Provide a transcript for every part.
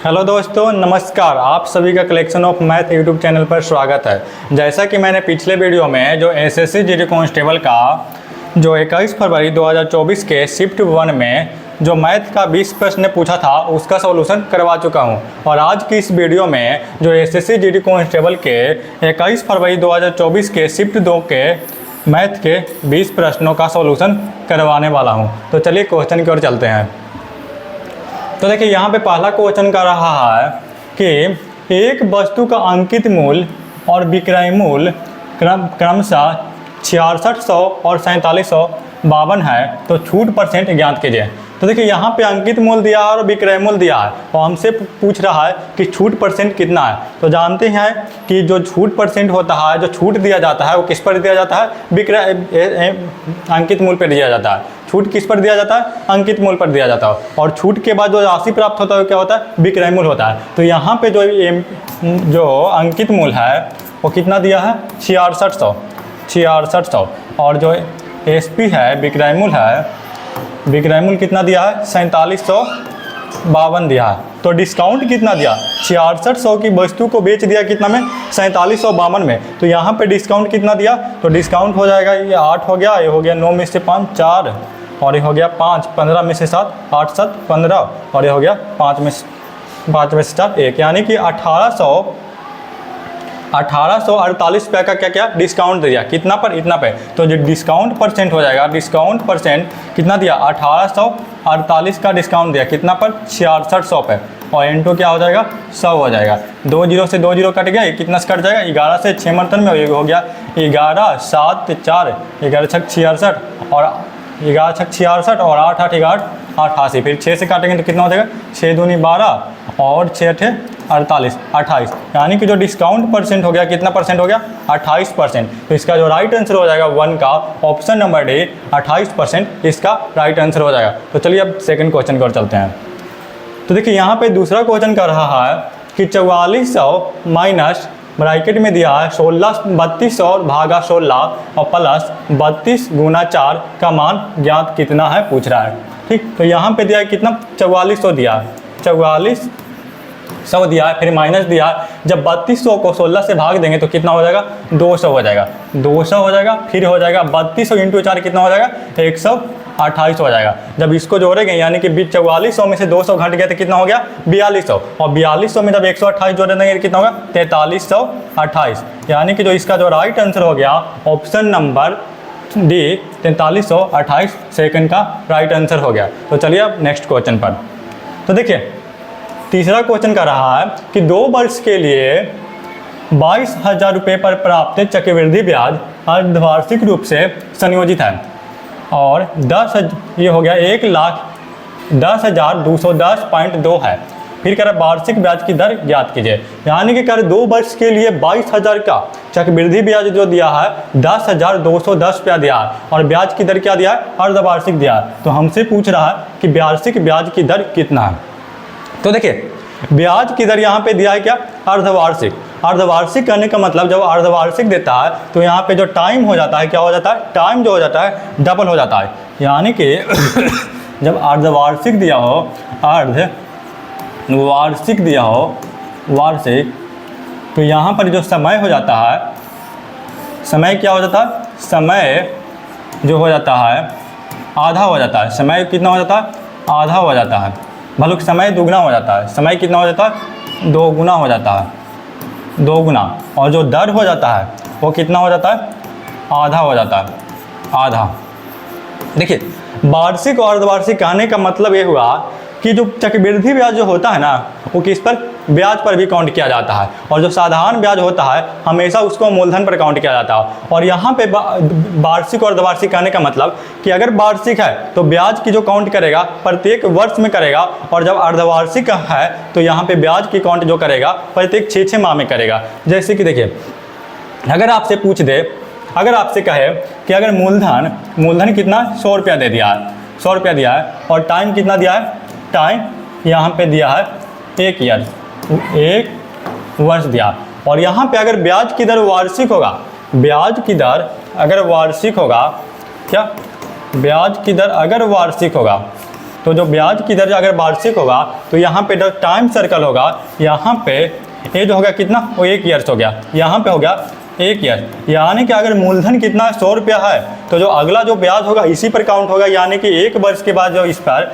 Hello दोस्तों, नमस्कार। आप सभी का collection of math YouTube channel पर स्वागत है। जैसा कि मैंने पिछले वीडियो में जो एसएससी जीडी कांस्टेबल का जो 21 फरवरी 2024 के शिफ्ट 1 में जो मैथ का 20 प्रश्न पूछा था उसका सॉल्यूशन करवा चुका हूं। और आज की इस वीडियो में जो एसएससी जीडी कांस्टेबल के 21 फरवरी 2024 के शिफ्ट 2 के मैथ के 20 प्रश्नों का सॉल्यूशन करवाने वाला हूँ। तो चलिए क्वेश्चन की ओर चलते हैं। तो देखिए यहाँ पे पहला क्वेश्चन का रहा है कि एक वस्तु का अंकित मूल्य और विक्रय मूल्य क्रमशः 6600 और 4752 है, तो छूट परसेंट ज्ञात कीजिए। तो देखिए यहाँ पे अंकित मूल्य दिया है और विक्रय मूल्य दिया है और हमसे पूछ रहा है कि छूट परसेंट कितना है। तो जानते हैं कि जो छूट परसेंट होता है, जो छूट दिया जाता है वो किस पर दिया जाता है? विक्रय अंकित मूल्य पर दिया जाता है। छूट किस पर दिया जाता है? अंकित मूल्य पर दिया जाता है। और छूट के बाद जो राशि प्राप्त होता है क्या होता है? विक्रय मूल्य होता है। तो यहाँ पे जो अंकित मूल्य है वो कितना दिया है? 6600। और जो एसपी है विक्रय मूल्य है, विक्रय मूल्य कितना दिया है? 4752 दिया है। तो डिस्काउंट कितना दिया? 6600 की वस्तु को बेच दिया कितना में? 4752 में। तो यहाँ पे डिस्काउंट कितना दिया? तो डिस्काउंट हो जाएगा, ये 8 हो गया, ये हो गया 9 में से 5 4, और ये हो गया 5, 15 में से 7 8 7 15, और ये हो गया 5 में से 4 1, यानी कि 1848 रुपये का क्या डिस्काउंट दिया। कितना पर? इतना पे। तो जो डिस्काउंट परसेंट हो जाएगा, डिस्काउंट परसेंट कितना दिया? 1848 का डिस्काउंट दिया। कितना पर? 6600 पे। और इंटू क्या हो जाएगा? 100 हो जाएगा। 2 0 से 2 0 कट गया, कितना से कट जाएगा? 11 से 6 मर्तन में हो गया 11 7 4, 11 6 66, और 11 6 66, और 8 8 11 88। फिर 6 से काटेंगे तो कितना हो जाएगा? 6 दूनी 12 और 6 8 48, 28, यानी कि जो डिस्काउंट परसेंट हो गया कितना परसेंट हो गया? 28%। तो इसका जो राइट आंसर हो जाएगा 1 का ऑप्शन नंबर डी 28% इसका राइट आंसर हो जाएगा। तो चलिए अब सेकंड क्वेश्चन की ओर चलते हैं। तो देखिए यहाँ पे दूसरा क्वेश्चन कर रहा है कि 4400 माइनस ब्रैकेट में दिया है 3200 भागा 16 और प्लस 32 गुना 4 का मान ज्ञात कितना है पूछ रहा है। ठीक, तो यहाँ पे दिया है कितना? 4400 दिया है, 4400 दिया है, फिर माइनस दिया है। जब 3200 को 16 से भाग देंगे तो कितना हो जाएगा? 200 हो जाएगा, 200 हो जाएगा। फिर हो जाएगा 3200 इंटू 4 कितना हो जाएगा? 128 हो जाएगा। जब इसको जोड़ेंगे यानी कि 4400 में से 200 घट गया तो कितना हो गया? 4200, और 4200 में जब 128 जोड़ देंगे तो कितना होगा? 4328, यानी कि जो इसका जो राइट आंसर हो गया ऑप्शन नंबर डी 4328 सेकंड का राइट आंसर हो गया। तो चलिए अब नेक्स्ट क्वेश्चन पर। तो देखिए तीसरा क्वेश्चन कर रहा है कि 2 वर्ष के लिए 22,000 रुपये पर प्राप्त चक्रवृद्धि ब्याज अर्धवार्षिक रूप से संयोजित है, और 10 ये हो गया 1,10,210.2 है। फिर कह रहा है वार्षिक ब्याज की दर ज्ञात कीजिए। यानी कि कह रहे 2 वर्ष के लिए 22,000 का चक्रवृद्धि ब्याज जो दिया है 10,210 रुपया दिया है, और ब्याज की दर क्या दिया है? अर्धवार्षिक दिया है। तो हमसे पूछ रहा है कि वार्षिक ब्याज की दर कितना है। तो देखिए ब्याज की दर यहाँ पे दिया है क्या? अर्धवार्षिक। अर्धवार्षिक करने का मतलब जब अर्धवार्षिक देता है तो यहाँ पे जो टाइम हो जाता है क्या हो जाता है? टाइम जो हो जाता है डबल हो जाता है। यानी कि जब अर्धवार्षिक दिया हो, अर्धवार्षिक दिया हो वार्षिक, तो यहाँ पर जो समय हो जाता है, समय क्या हो जाता है? समय जो हो जाता है आधा हो जाता है। समय कितना हो जाता है? आधा हो जाता है। भले समय दुगना हो जाता है। समय कितना हो जाता है? 2 गुना हो जाता है, 2 गुना। और जो दर हो जाता है वो कितना हो जाता है? आधा हो जाता है, आधा। देखिए वार्षिक और अर्धवार्षिक कहने का मतलब ये हुआ कि जो चक्रवृद्धि ब्याज जो होता है ना वो किस पर? ब्याज पर भी काउंट किया जाता है, और जो साधारण ब्याज होता है हमेशा उसको मूलधन पर काउंट किया जाता है। और यहाँ पे वार्षिक और अर्धवार्षिक कहने का मतलब कि अगर वार्षिक है तो ब्याज की जो काउंट करेगा प्रत्येक वर्ष में करेगा, और जब अर्धवार्षिक है तो यहाँ पे ब्याज की काउंट जो करेगा प्रत्येक 6 माह में करेगा। जैसे कि देखिए अगर आपसे पूछ दे, अगर आपसे कहे कि अगर मूलधन कितना 100 रुपया दे दिया है, 100 रुपया दिया है, और टाइम कितना दिया है? टाइम यहाँ पे दिया है 1 ईयर, 1 वर्ष दिया। और यहाँ पे अगर ब्याज की दर वार्षिक होगा, ब्याज की दर अगर वार्षिक होगा, क्या ब्याज की दर अगर वार्षिक होगा तो जो ब्याज की दर अगर वार्षिक होगा तो यहाँ पे जो टाइम सर्कल होगा, यहाँ पे ये जो होगा कितना, वो 1 ईयर्स हो गया, यहाँ पे हो गया 1 ईयर। यानी कि अगर मूलधन कितना 100 रुपया है तो जो अगला जो ब्याज होगा इसी पर काउंट होगा, यानी कि 1 वर्ष के बाद जो इस पर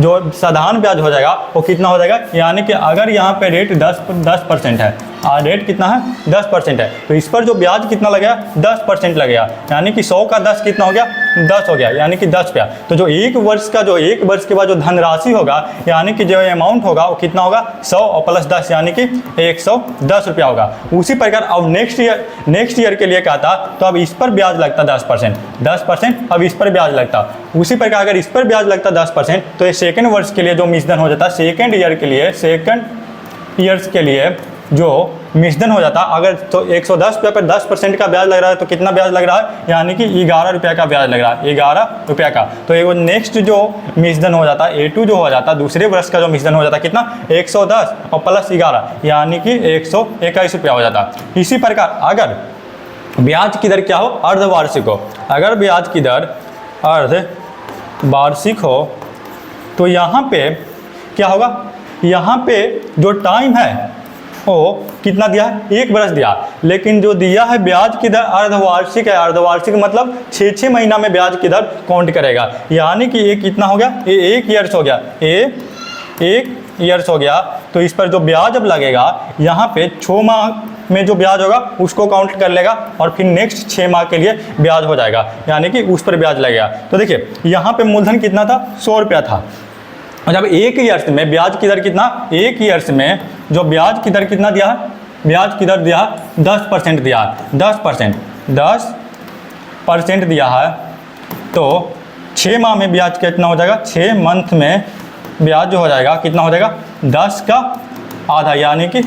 जो साधारण ब्याज हो जाएगा वो कितना हो जाएगा। यानी कि अगर यहाँ पे रेट 10% है और रेट कितना है 10% है, तो इस पर जो ब्याज कितना लगेगा 10% लगेगा, यानी कि 100 का 10 कितना हो गया 10 हो गया, यानी कि 10 रुपया। तो जो 1 वर्ष का जो 1 वर्ष के बाद जो धनराशि होगा, यानी कि जो अमाउंट होगा वो कितना होगा 100 और प्लस 10 यानी कि 110 रुपया होगा। उसी प्रकार अब नेक्स्ट ईयर के लिए क्या था, तो अब इस पर ब्याज लगता 10%, अब इस पर ब्याज लगता। उसी प्रकार अगर इस पर ब्याज लगता 10%, तो ये सेकेंड वर्ष के लिए जो मिश्रण हो जाता, सेकेंड ईयर्स के लिए जो मिश्रण हो जाता, अगर तो 110 रुपये पर 10% का ब्याज लग रहा है तो कितना ब्याज लग रहा है, यानी कि 11 रुपये का ब्याज लग रहा है, 11 रुपये का। तो ये नेक्स्ट जो मिश्रण हो जाता A2 जो हो जाता, दूसरे वर्ष का जो मिश्रण हो जाता कितना 110 और प्लस 11 यानी कि 121 रुपया हो जाता। इसी प्रकार अगर ब्याज की दर क्या हो, अर्धवार्षिक हो, अगर ब्याज की दर अर्धवार्षिक हो तो यहाँ पे क्या होगा, यहाँ पे जो टाइम है वो कितना दिया है 1 वर्ष दिया, लेकिन जो दिया है ब्याज की दर अर्धवार्षिक है। अर्धवार्षिक मतलब 6 महीना में ब्याज की दर काउंट करेगा, यानी कि ये कितना हो गया, ये 1 ईयर्स हो गया, ये 1 ईयर्स हो गया। तो इस पर जो ब्याज अब लगेगा यहाँ पे 6 माह में जो ब्याज होगा उसको काउंट कर लेगा और फिर नेक्स्ट 6 माह के लिए ब्याज हो जाएगा, यानी कि उस पर ब्याज लगेगा। तो देखिए यहाँ पे मूलधन कितना था 100 रुपया था, और जब 1 ईयर्स में ब्याज की दर कितना, 1 ईयर्स में जो ब्याज की दर कितना दिया है, ब्याज की दर दिया 10% दिया है, 10% दिया है। तो 6 माह में ब्याज कितना हो जाएगा, 6 मंथ में ब्याज जो हो जाएगा कितना हो जाएगा 10 का आधा यानी कि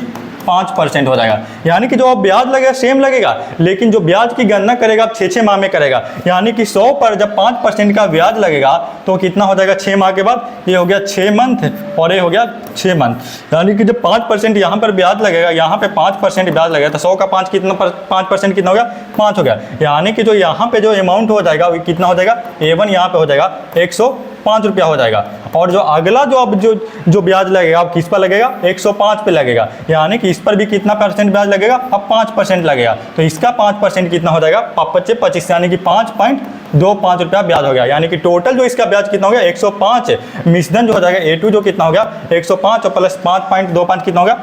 5% हो जाएगा। यानी कि जो अब ब्याज लगेगा सेम लगेगा, लेकिन जो ब्याज की गणना करेगा अब 6 माह में करेगा, यानी कि 100 पर जब 5% का ब्याज लगेगा तो कितना हो जाएगा 6 माह के बाद, ये हो गया 6 मंथ और ये हो गया 6 मंथ। यानी कि जब 5% यहाँ पर ब्याज लगेगा, यहाँ पे 5% ब्याज लगेगा, तो 100 का 5 कितना 5% कितना हो गया 5 हो गया। यानी कि जो यहाँ पे जो अमाउंट हो जाएगा वो कितना हो जाएगा, A1 यहाँ पे हो जाएगा 105 रुपया हो जाएगा। और जो अगला जो अब जो ब्याज लगेगा अब किस पर लगेगा 105 पे लगेगा, यानी कि इस पर भी कितना % ब्याज लगेगा, अब 5% लगेगा। तो इसका 5% कितना हो जाएगा 25 यानी कि 5.25 रुपया ब्याज हो गया। यानी कि टोटल जो इसका ब्याज कितना हो गया 105, मिश्रण जो हो जाएगा A2 जो कितना हो गया 105 और प्लस 5.25 कितना हो गया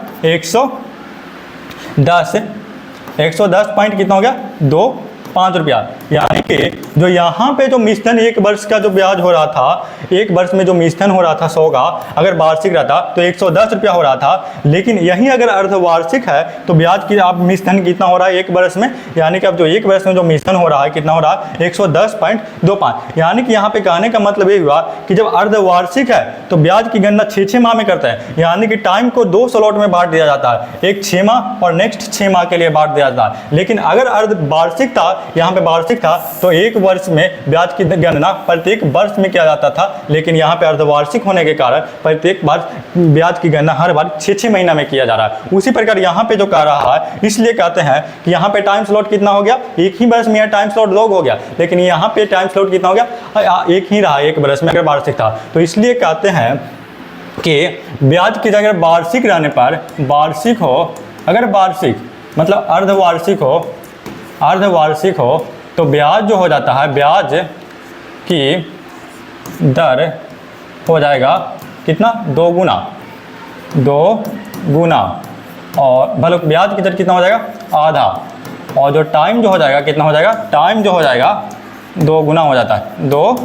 110 पॉइंट कितना हो गया 25 रुपया। यानी कि जो यहाँ पे जो मिश्रण 1 वर्ष का जो ब्याज हो रहा था, 1 वर्ष में जो मिश्रण हो रहा था 100 का, अगर वार्षिक रहता तो 110 रुपया हो रहा था, लेकिन यही अगर अर्धवार्षिक है तो ब्याज की आप मिश्रण कितना हो रहा है 1 वर्ष में, यानी कि अब जो 1 वर्ष में जो मिश्रण हो रहा है कितना हो रहा है 110.25। यानी कि यहाँ पे कहने का मतलब ये हुआ कि जब अर्धवार्षिक है तो ब्याज की गणना 6 माह में करते हैं, यानी कि टाइम को 2 स्लॉट में बांट दिया जाता है, एक 6 माह और नेक्स्ट 6 माह के लिए बांट दिया जाता है। लेकिन अगर अर्धवार्षिक था, यहाँ पे वार्षिक था, तो 1 वर्ष में ब्याज की गणना प्रत्येक वर्ष में किया जाता था, लेकिन यहाँ पे अर्धवार्षिक होने के कारण प्रत्येक बार ब्याज की गणना हर बार 6 महीना में किया जा रहा है। उसी प्रकार यहाँ पे जो कह रहा है, इसलिए कहते हैं कि यहाँ पे टाइम स्लॉट कितना हो गया, एक ही वर्ष में टाइम स्लॉट 2 हो गया, लेकिन यहाँ पे टाइम स्लॉट कितना हो गया, एक ही रहा 1 वर्ष में अगर वार्षिक था। तो इसलिए कहते हैं कि ब्याज की जगह वार्षिक रहने पर, वार्षिक हो, अगर वार्षिक मतलब अर्धवार्षिक हो तो ब्याज जो हो जाता है, ब्याज की दर हो जाएगा कितना 2 गुना, और भले ब्याज की दर कितना हो जाएगा आधा, और जो टाइम जो हो जाएगा कितना हो जाएगा, टाइम जो हो जाएगा 2 गुना हो जाता है, 2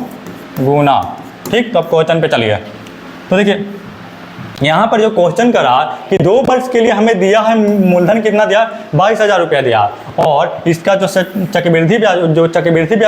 गुना। ठीक, तो अब क्वेश्चन पे चलिए। तो देखिए यहाँ पर जो क्वेश्चन करा कि 2 वर्ष के लिए हमें दिया है मूलधन कितना दिया 22,000 रुपया दिया, और इसका जो चक्रवृद्धि ब्याज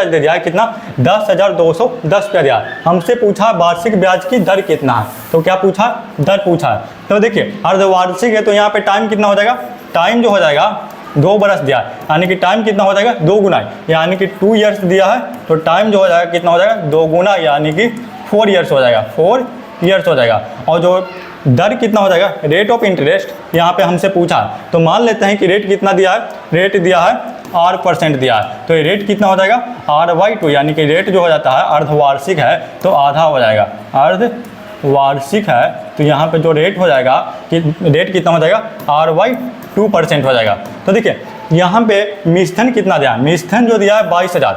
दे दिया है कितना 10,210 रुपया दिया। हमसे पूछा वार्षिक ब्याज की दर कितना है, तो क्या पूछा, दर पूछा। तो देखिए अर्धवार्षिक है तो यहाँ पे टाइम कितना हो जाएगा, टाइम जो हो जाएगा 2 वर्ष दिया, यानी कि टाइम कितना हो जाएगा 2 गुना, यानी कि 2 ईयर्स दिया है तो टाइम जो हो जाएगा कितना हो जाएगा 2 गुना, यानी कि 4 ईयर्स हो जाएगा, 4 ईयर्स हो जाएगा। और जो दर कितना हो जाएगा, रेट ऑफ इंटरेस्ट यहाँ पे हमसे पूछा, तो मान लेते हैं कि रेट कितना दिया है, रेट दिया है R% दिया है, तो ये रेट कितना हो जाएगा R/2, यानी कि रेट जो हो जाता है अर्धवार्षिक है तो आधा हो जाएगा, अर्धवार्षिक है तो यहाँ पे जो रेट हो जाएगा कि रेट कितना हो जाएगा R/2% हो जाएगा। तो देखिए यहाँ पे मिश्रण कितना दिया है, मिश्रण जो दिया है 22,000,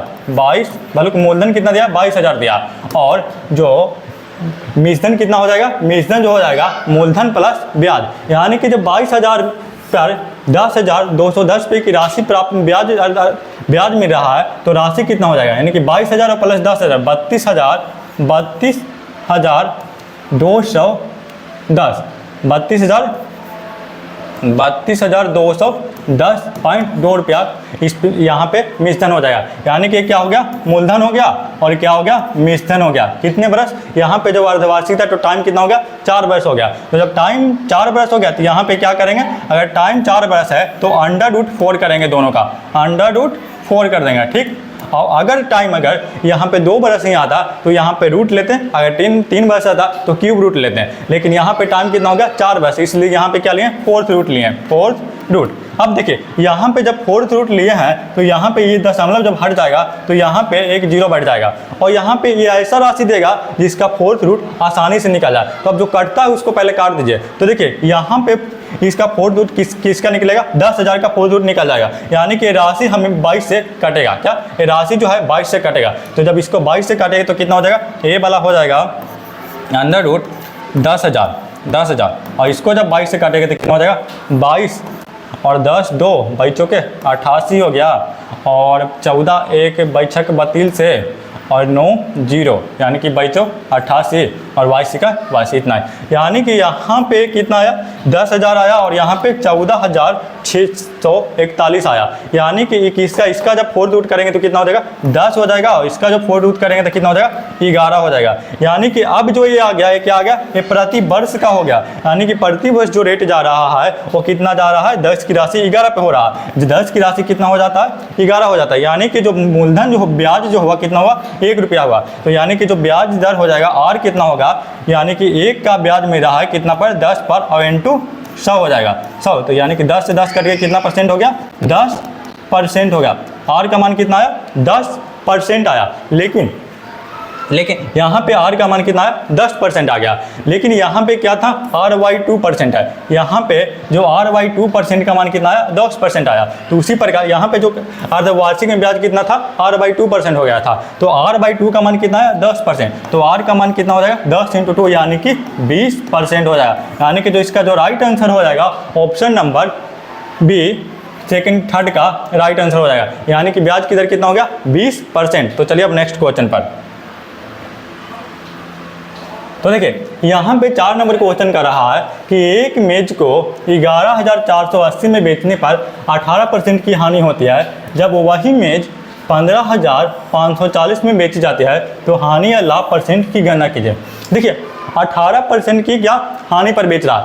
बल्कि मूलधन कितना दिया है 22,000 दिया, और जो मिश्रण कितना हो जाएगा, मिश्रण जो हो जाएगा मूलधन प्लस ब्याज, यानी कि जब 22,000 पर 10,210 रुपये की राशि प्राप्त ब्याज मिल रहा है तो राशि कितना हो जाएगा, यानी कि 22,000 और प्लस 10,000 32,210.2 रुपया इस यहाँ पे मिश्रण हो जाएगा, यानी कि क्या हो गया, मूलधन हो गया और क्या हो गया, मिश्रण हो गया। कितने बरस, यहाँ पे जब अर्धवार्षिक था तो टाइम कितना हो गया, 4 बरस हो गया। तो जब टाइम 4 बरस हो गया तो यहाँ पे क्या करेंगे, अगर टाइम 4 बरस है तो √4 करेंगे, दोनों का √4 कर देंगे, ठीक। और अगर टाइम यहाँ पे 2 बरस नहीं आता तो यहाँ पे रूट लेते हैं, अगर 3 बरस आता तो क्यूब रूट लेते हैं, लेकिन यहाँ पे टाइम कितना हो गया, 4 बरस, इसलिए यहाँ पे क्या लिए, 4th रूट लिए, 4th रूट। अब देखिए यहाँ पे जब 4th रूट लिए हैं तो यहाँ पे ये दशमलव जब हट जाएगा तो यहाँ पे एक 0 बैठ जाएगा, और यहाँ पे ये ऐसा राशि देगा जिसका 4th रूट आसानी से निकल जाए। तो अब जो कटता है उसको पहले काट दीजिए। तो देखिए यहाँ पे इसका 4th रूट किसका निकलेगा, 10,000 का 4th रूट निकल जाएगा, यानी कि राशि हमें 22 से कटेगा, क्या ये राशि जो है 22 से कटेगा। तो जब इसको 22 से काटेगा तो कितना हो जाएगा, ये वाला हो जाएगा √10,000, और इसको जब 22 से काटेगा तो कितना हो जाएगा, 22 और 10 2 बच्चों के 88 हो गया, और 14 1 बैठक 32 से, और 9 0, यानी कि बच्चों 88 और 22 का 22 इतना है, यानी कि यहाँ पे कितना आया, 10,000 आया, और यहाँ पे 14,641 आया, यानी कि इसका जब 4th रूट करेंगे तो कितना हो जाएगा, 10 हो जाएगा, और इसका जब 4th रूट करेंगे तो कितना हो जाएगा, 11 हो जाएगा। यानी कि अब जो ये आ गया, ये क्या आ गया, ये प्रति वर्ष का हो गया, यानी कि प्रति वर्ष जो रेट जा रहा है वो कितना जा रहा है, 10 की राशि 11 पे हो रहा है, 10 की राशि कितना हो जाता है, 11 हो जाता है, यानी कि जो मूलधन जो ब्याज जो हुआ कितना हुआ, 1 रुपया हुआ। तो यानी कि जो ब्याज दर हो जाएगा R कितना होगा, यानी कि 1 का ब्याज मिल रहा है कितना पर, 10 पर, और इंटू 100 हो जाएगा, 100। तो यानी कि 10 से 10 करके कितना परसेंट हो गया, 10% हो गया। R का मान कितना आया, 10% आया, लेकिन यहाँ पे R का मान कितना आया, 10% आ गया, लेकिन यहाँ पे क्या था, R/2% है, यहाँ पे जो R/2% का मान कितना आया, 10% आया। तो उसी प्रकार यहाँ पे जो अर्धवार्षिक में ब्याज कितना था, R/2% हो गया था, तो R/2 का मान कितना आया, 10%, तो R का मान कितना हो जाएगा, 10 × 2 यानी कि 20% हो जाएगा। यानी कि जो इसका जो राइट आंसर हो जाएगा option number B, second third का राइट आंसर हो जाएगा, यानी कि ब्याज की दर कितना हो गया, 20%। तो चलिए अब नेक्स्ट क्वेश्चन पर। तो देखिए यहाँ पे 4 नंबर क्वेश्चन कर रहा है कि एक मेज को 11,480 में बेचने पर 18% की हानि होती है, जब वही मेज 15,540 में बेची जाती है तो हानि या लाभ परसेंट की गणना कीजिए। देखिए 18% की क्या हानि पर बेच रहा है,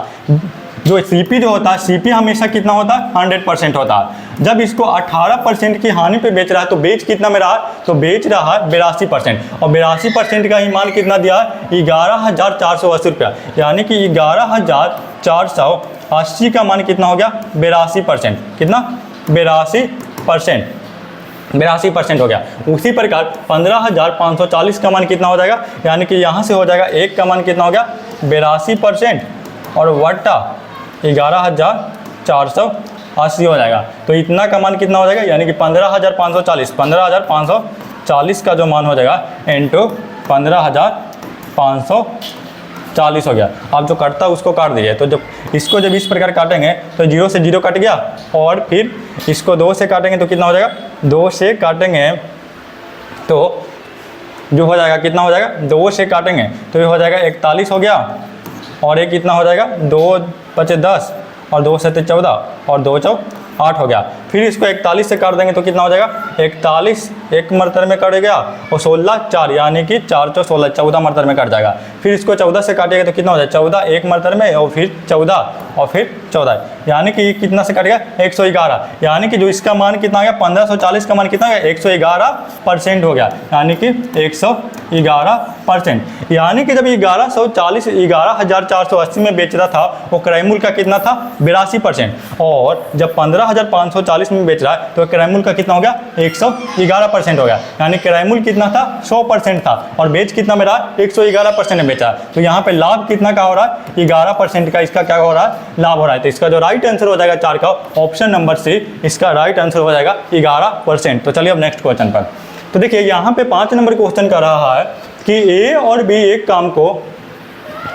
जो सीपी जो होता है, सीपी हमेशा कितना होता है, 100% होता है। जब इसको 18% की हानि पे बेच रहा है तो बेच कितना में रहा है, तो बेच रहा है 82%, और 82% का ही मान कितना दिया है, 11,480 रुपया, यानी कि 11,480 का मान कितना हो गया, 82%, कितना, 82% हो गया। उसी प्रकार 15,540 का मान कितना हो जाएगा, यानी कि यहाँ से हो जाएगा 1 का मान कितना हो गया, 82% और वटा 11,480 हो जाएगा, तो इतना का मान कितना हो जाएगा, यानी कि 15,540 का जो मान हो जाएगा इंटू 15,540 हो गया। अब जो कटता है उसको काट दीजिए। तो जब इसको जब इस प्रकार काटेंगे तो 0 से 0 कट गया, और फिर इसको 2 से काटेंगे तो कितना हो जाएगा, 2 से काटेंगे तो जो हो जाएगा कितना हो जाएगा, 2 से काटेंगे तो ये हो जाएगा 41 हो गया, और एक कितना हो जाएगा, 2 बचे 10 और 2 से 14 और 2 चौक 8 हो गया। फिर इसको 41 से काट देंगे तो कितना हो जाएगा, 41 एक मरतबे में कट गया, और 16 4, यानी कि 4 चौ 16, 14 मरतबे में कट जाएगा। फिर इसको 14 से काटेगा तो कितना हो जाएगा, 14 एक मरतबे में, और फिर 14 और फिर 14, यानी कि कितना से कटेगा, 111, यानी कि जो इसका मान कितना आ गया, 1540 का मान कितना आ गया, 111% हो गया, यानी कि 111%। यानी कि जब 11,480 में बेच रहा था वो क्रय मूल्य का कितना था, 82%, और जब 15,540 140 में बेच रहा है तो क्रय मूल्य का कितना हो गया 111% हो गया, यानी क्रय मूल्य कितना था 100% था और बेच कितना में रहा 111% में बेचा। तो यहाँ पे लाभ कितना का हो रहा है 11% का, इसका क्या हो रहा है लाभ हो रहा है। तो इसका जो राइट आंसर हो जाएगा 4 का ऑप्शन नंबर सी, इसका राइट आंसर हो जाएगा 11%। तो चलिए अब नेक्स्ट क्वेश्चन पर। तो देखिए यहाँ पे 5 नंबर क्वेश्चन कर रहा है कि ए और बी एक काम को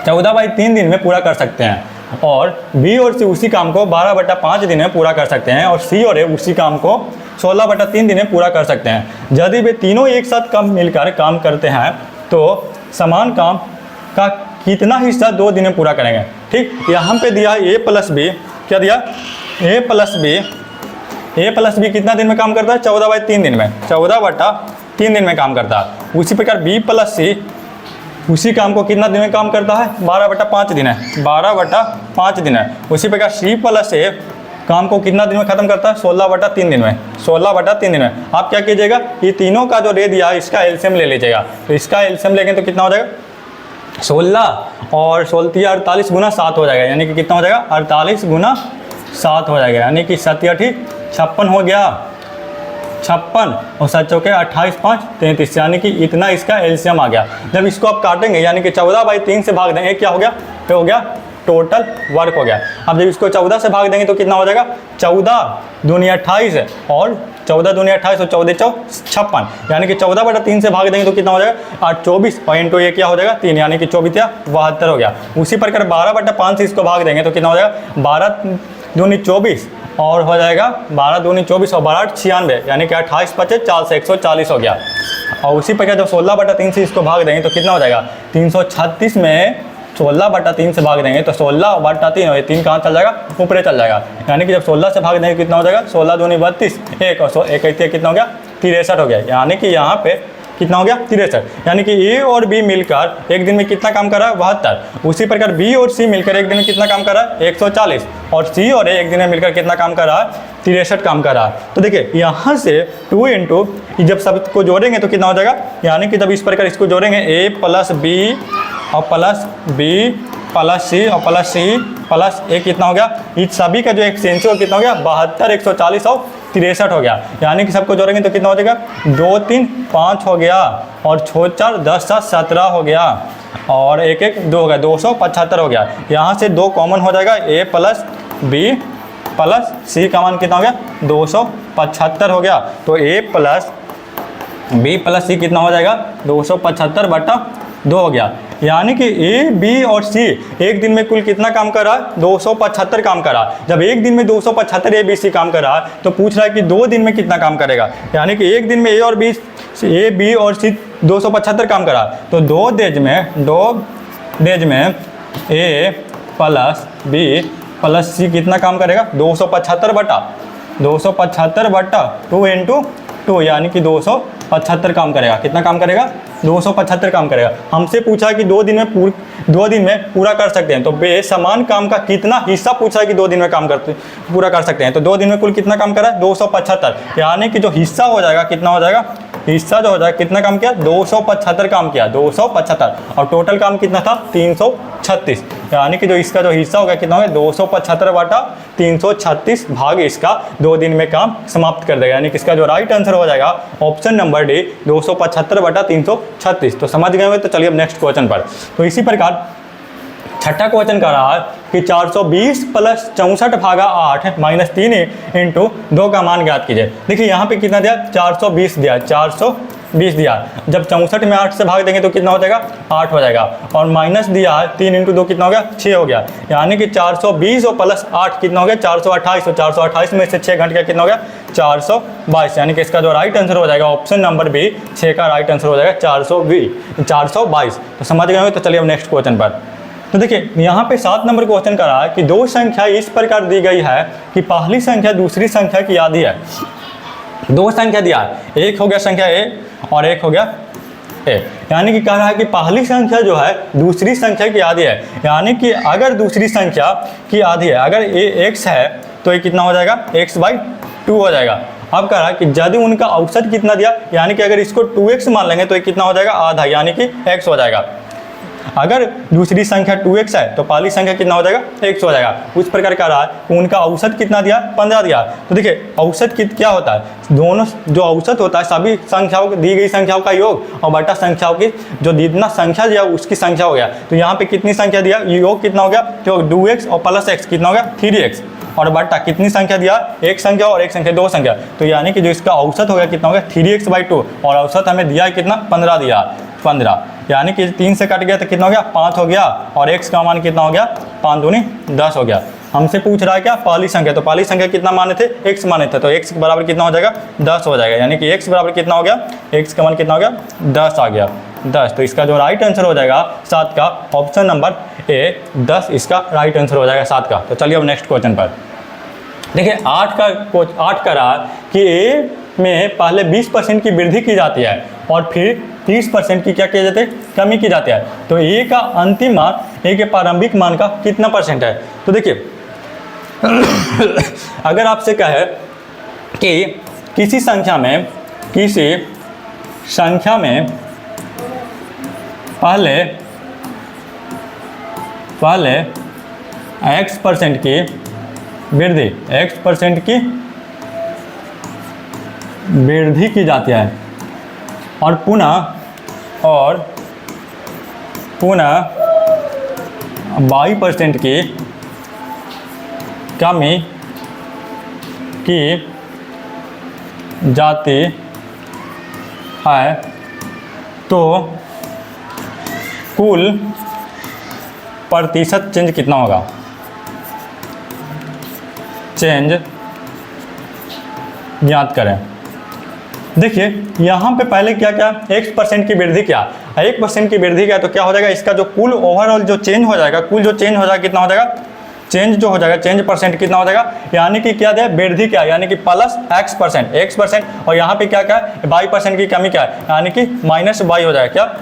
14/3 दिन में पूरा कर सकते हैं और बी और सी उसी काम को 12/5 दिन में पूरा कर सकते हैं और सी और ए उसी काम को 16/3 दिन में पूरा कर सकते हैं। यदि वे तीनों एक साथ कम मिलकर काम करते हैं तो समान काम का कितना हिस्सा 2 दिन में पूरा करेंगे। ठीक, यहाँ पे दिया ए प्लस बी, क्या दिया ए प्लस बी कितना दिन में काम करता है 14/3 दिन में, 14/3 दिन में काम करता है। उसी प्रकार बी प्लस सी उसी काम को कितना दिन में काम करता है 12/5 दिन है, 12/5 दिन है। उसी प्रकार सी प्लस ए काम को कितना दिन में खत्म करता है 16/3 दिन में, 16/3 दिन में। आप क्या कीजिएगा ये तीनों का जो रे दिया है इसका एलसीएम ले लीजिएगा। तो इसका एलसीएम लेंगे तो कितना हो जाएगा 16 और 16 48 गुना 7 हो जाएगा, यानी कि कितना हो जाएगा 48 गुना 7 हो जाएगा, यानी कि 7 8 56 हो गया, 56 और 7 चौके 28 5 33, यानी कि इतना इसका एलसीएम आ गया। जब इसको आप काटेंगे यानी कि 14/3 से भाग देंगे, क्या हो गया ये हो गया टोटल वर्क हो गया। अब जब इसको 14 से भाग देंगे तो कितना हो जाएगा 14 दूनी 28 और 14 दूनी 28 और 14 चौ 56, यानी कि 14/3 से भाग देंगे तो कितना हो जाएगा 8 24 और इंटू ये क्या हो जाएगा 3, यानी कि 24 या 72 हो गया। उसी प्रकार 12/5 से इसको भाग देंगे तो कितना हो जाएगा 12 दूनी 24 और हो जाएगा 12 दूनी 24 और 12 96, यानी कि 28 25 4 से 140 हो गया। और उसी प्रकार जब 16/3 से इसको भाग देंगे तो कितना हो जाएगा 336 में 16/3 से भाग देंगे तो 16/3 और 3 कहाँ चल जाएगा ऊपरे चल जाएगा, यानी कि जब 16 से भाग देंगे कितना हो जाएगा 16 दूनी 32 1 और 1 कितना हो गया 63 हो गया, यानी कि यहाँ पे कितना हो गया 63, यानी कि ए और बी मिलकर एक दिन में कितना काम कर रहा है 72। उसी प्रकार बी और सी मिलकर एक दिन में कितना काम कर रहा है 140 और सी और ए एक दिन में मिलकर कितना काम कर रहा है 63 काम कर रहा है। तो देखिए यहाँ से 2 इंटू जब सबको जोड़ेंगे तो कितना हो जाएगा, यानी कि जब इस प्रकार इसको जोड़ेंगे ए प्लस बी और प्लस बी प्लस सी और प्लस सी प्लस ए कितना हो गया, इस सभी का जो एक्सचेंज हो कितना हो गया 72 140 और 63 हो गया, यानी कि सबको जोड़ेंगे तो कितना हो जाएगा 2 3 5 हो गया और 6 4 10 7 17 हो गया और 1 1 2 हो गया 275 हो गया। यहाँ से 2 कॉमन हो जाएगा ए प्लस बी प्लस सी का मान कितना हो गया 275 हो गया। तो ए प्लस बी प्लस सी कितना हो जाएगा 275/2 हो गया, यानी कि ए बी और सी एक दिन में कुल कितना काम कर रहा है 275 काम कर रहा है। जब एक दिन में 275 ए बी सी काम कर रहा है तो पूछ रहा है कि 2 दिन में कितना काम करेगा, यानी कि एक दिन में ए बी और सी 275 काम कर रहा है तो 2 डेज में ए प्लस बी प्लस सी कितना काम करेगा 275/2 इंटू 2, यानी कि 275 काम करेगा। कितना काम करेगा 275 काम करेगा। हमसे पूछा कि 2 दिन में पूरा कर सकते हैं, तो बेसमान काम का कितना हिस्सा पूछा है कि 2 दिन में काम पूरा कर सकते हैं। तो 2 दिन में कुल कितना काम करा है 275, यानी कि जो हिस्सा हो जाएगा कितना हो जाएगा, हिस्सा जो हो जाएगा कितना काम किया 275 काम किया 275 और टोटल काम कितना था 336, यानी कि जो इसका जो हिस्सा होगा कितना होगा 275/336 भाग इसका 2 दिन में काम समाप्त कर देगा, यानी कि इसका जो राइट आंसर हो जाएगा ऑप्शन नंबर डी 275/336। तो समझ गए हुए। तो चलिए अब नेक्स्ट क्वेश्चन पर। तो इसी प्रकार छठा क्वेश्चन का रहा है कि 420 प्लस 64/8 माइनस 3 इंटू 2 का मान ज्ञात कीजिए। देखिए यहाँ पे कितना दिया 420 दिया, 420 दिया। जब 64 में 8 से भाग देंगे तो कितना हो जाएगा 8 हो जाएगा और माइनस दिया 3 इंटू 2 कितना हो गया 6 हो गया, यानी कि 420 और प्लस 8 कितना हो गया 428 और 428 में से 6 घट गया कितना हो गया 422, यानी कि इसका जो राइट आंसर हो जाएगा ऑप्शन नंबर बी 6 का राइट आंसर हो जाएगा 422। तो समझ गए होंगे। तो चलिए अब नेक्स्ट क्वेश्चन पर। तो देखिए यहाँ पे 7 नंबर क्वेश्चन कर रहा है कि 2 संख्या इस प्रकार दी गई है कि पहली संख्या दूसरी संख्या की आधी है। 2 संख्या दिया है, एक हो गया संख्या ए और एक हो गया ए, यानी कि कह रहा है कि पहली संख्या जो है दूसरी संख्या की आधी है, यानी कि अगर दूसरी संख्या की आधी है, अगर ए x है तो ये कितना हो जाएगा x/2 हो जाएगा। अब कह रहा है कि यदि उनका औसत कितना दिया, यानी कि अगर इसको 2x मान लेंगे तो ये कितना हो जाएगा आधा, यानी कि x हो जाएगा। अगर दूसरी संख्या 2x है तो पहली संख्या कितना हो जाएगा, x हो जाएगा। उस प्रकार का रहा है। उनका औसत कितना दिया, 15 दिया। तो देखिए औसत क्या होता है, दोनों जो औसत होता है सभी संख्याओं दी गई संख्याओं का योग और बटा संख्याओं की जो जितना संख्या दिया उसकी संख्या हो गया। तो यहाँ पे कितनी संख्या दिया, योग कितना हो गया, तो 2x और प्लस x कितना हो गया 3x, और बटा कितनी संख्या दिया, एक संख्या और एक संख्या, दो संख्या। तो यानी कि जो इसका औसत हो गया कितना हो गया 3x/2, और औसत हमें दिया है कितना, 15 दिया, 15। यानी कि 3 से कट गया तो कितना हो गया, 5 हो गया, और x का मान कितना हो गया, 5 दूनी 10 हो गया। हमसे पूछ रहा है क्या, पहली संख्या, तो पहली संख्या कितना माने थे, x माने थे, तो x बराबर कितना हो जाएगा, 10 हो जाएगा। यानी कि x बराबर कितना हो गया, x का मान कितना हो गया, 10 आ गया, 10। तो इसका जो राइट आंसर हो जाएगा 7 का, ऑप्शन नंबर ए 10 इसका राइट आंसर हो जाएगा 7 का। तो चलिए अब नेक्स्ट क्वेश्चन पर देखिए। 8 का रहा कि ए में पहले 20% की वृद्धि की जाती है और फिर 30% की क्या किया जाता है, कमी की जाती है। तो ए का अंतिम मान, ए के प्रारंभिक मान का कितना परसेंट है। तो देखिए अगर आपसे कहे कि किसी संख्या में पहले x% की वृद्धि, x% की वृद्धि की जाती है और पुनः 22% की कमी की जाती है, तो कुल प्रतिशत चेंज कितना होगा, चेंज ज्ञात करें। देखिए यहाँ पे पहले क्या क्या, x% की वृद्धि क्या, 1% की वृद्धि क्या, तो क्या हो जाएगा, इसका जो कुल ओवरऑल जो चेंज हो जाएगा, कुल जो चेंज हो जाएगा कितना हो जाएगा, चेंज जो हो जाएगा, चेंज परसेंट कितना हो जाएगा, यानी कि क्या है, वृद्धि क्या, यानी कि प्लस x%, और यहाँ पे क्या क्या है, y% की कमी क्या है, यानी कि माइनस y हो जाएगा। क्या,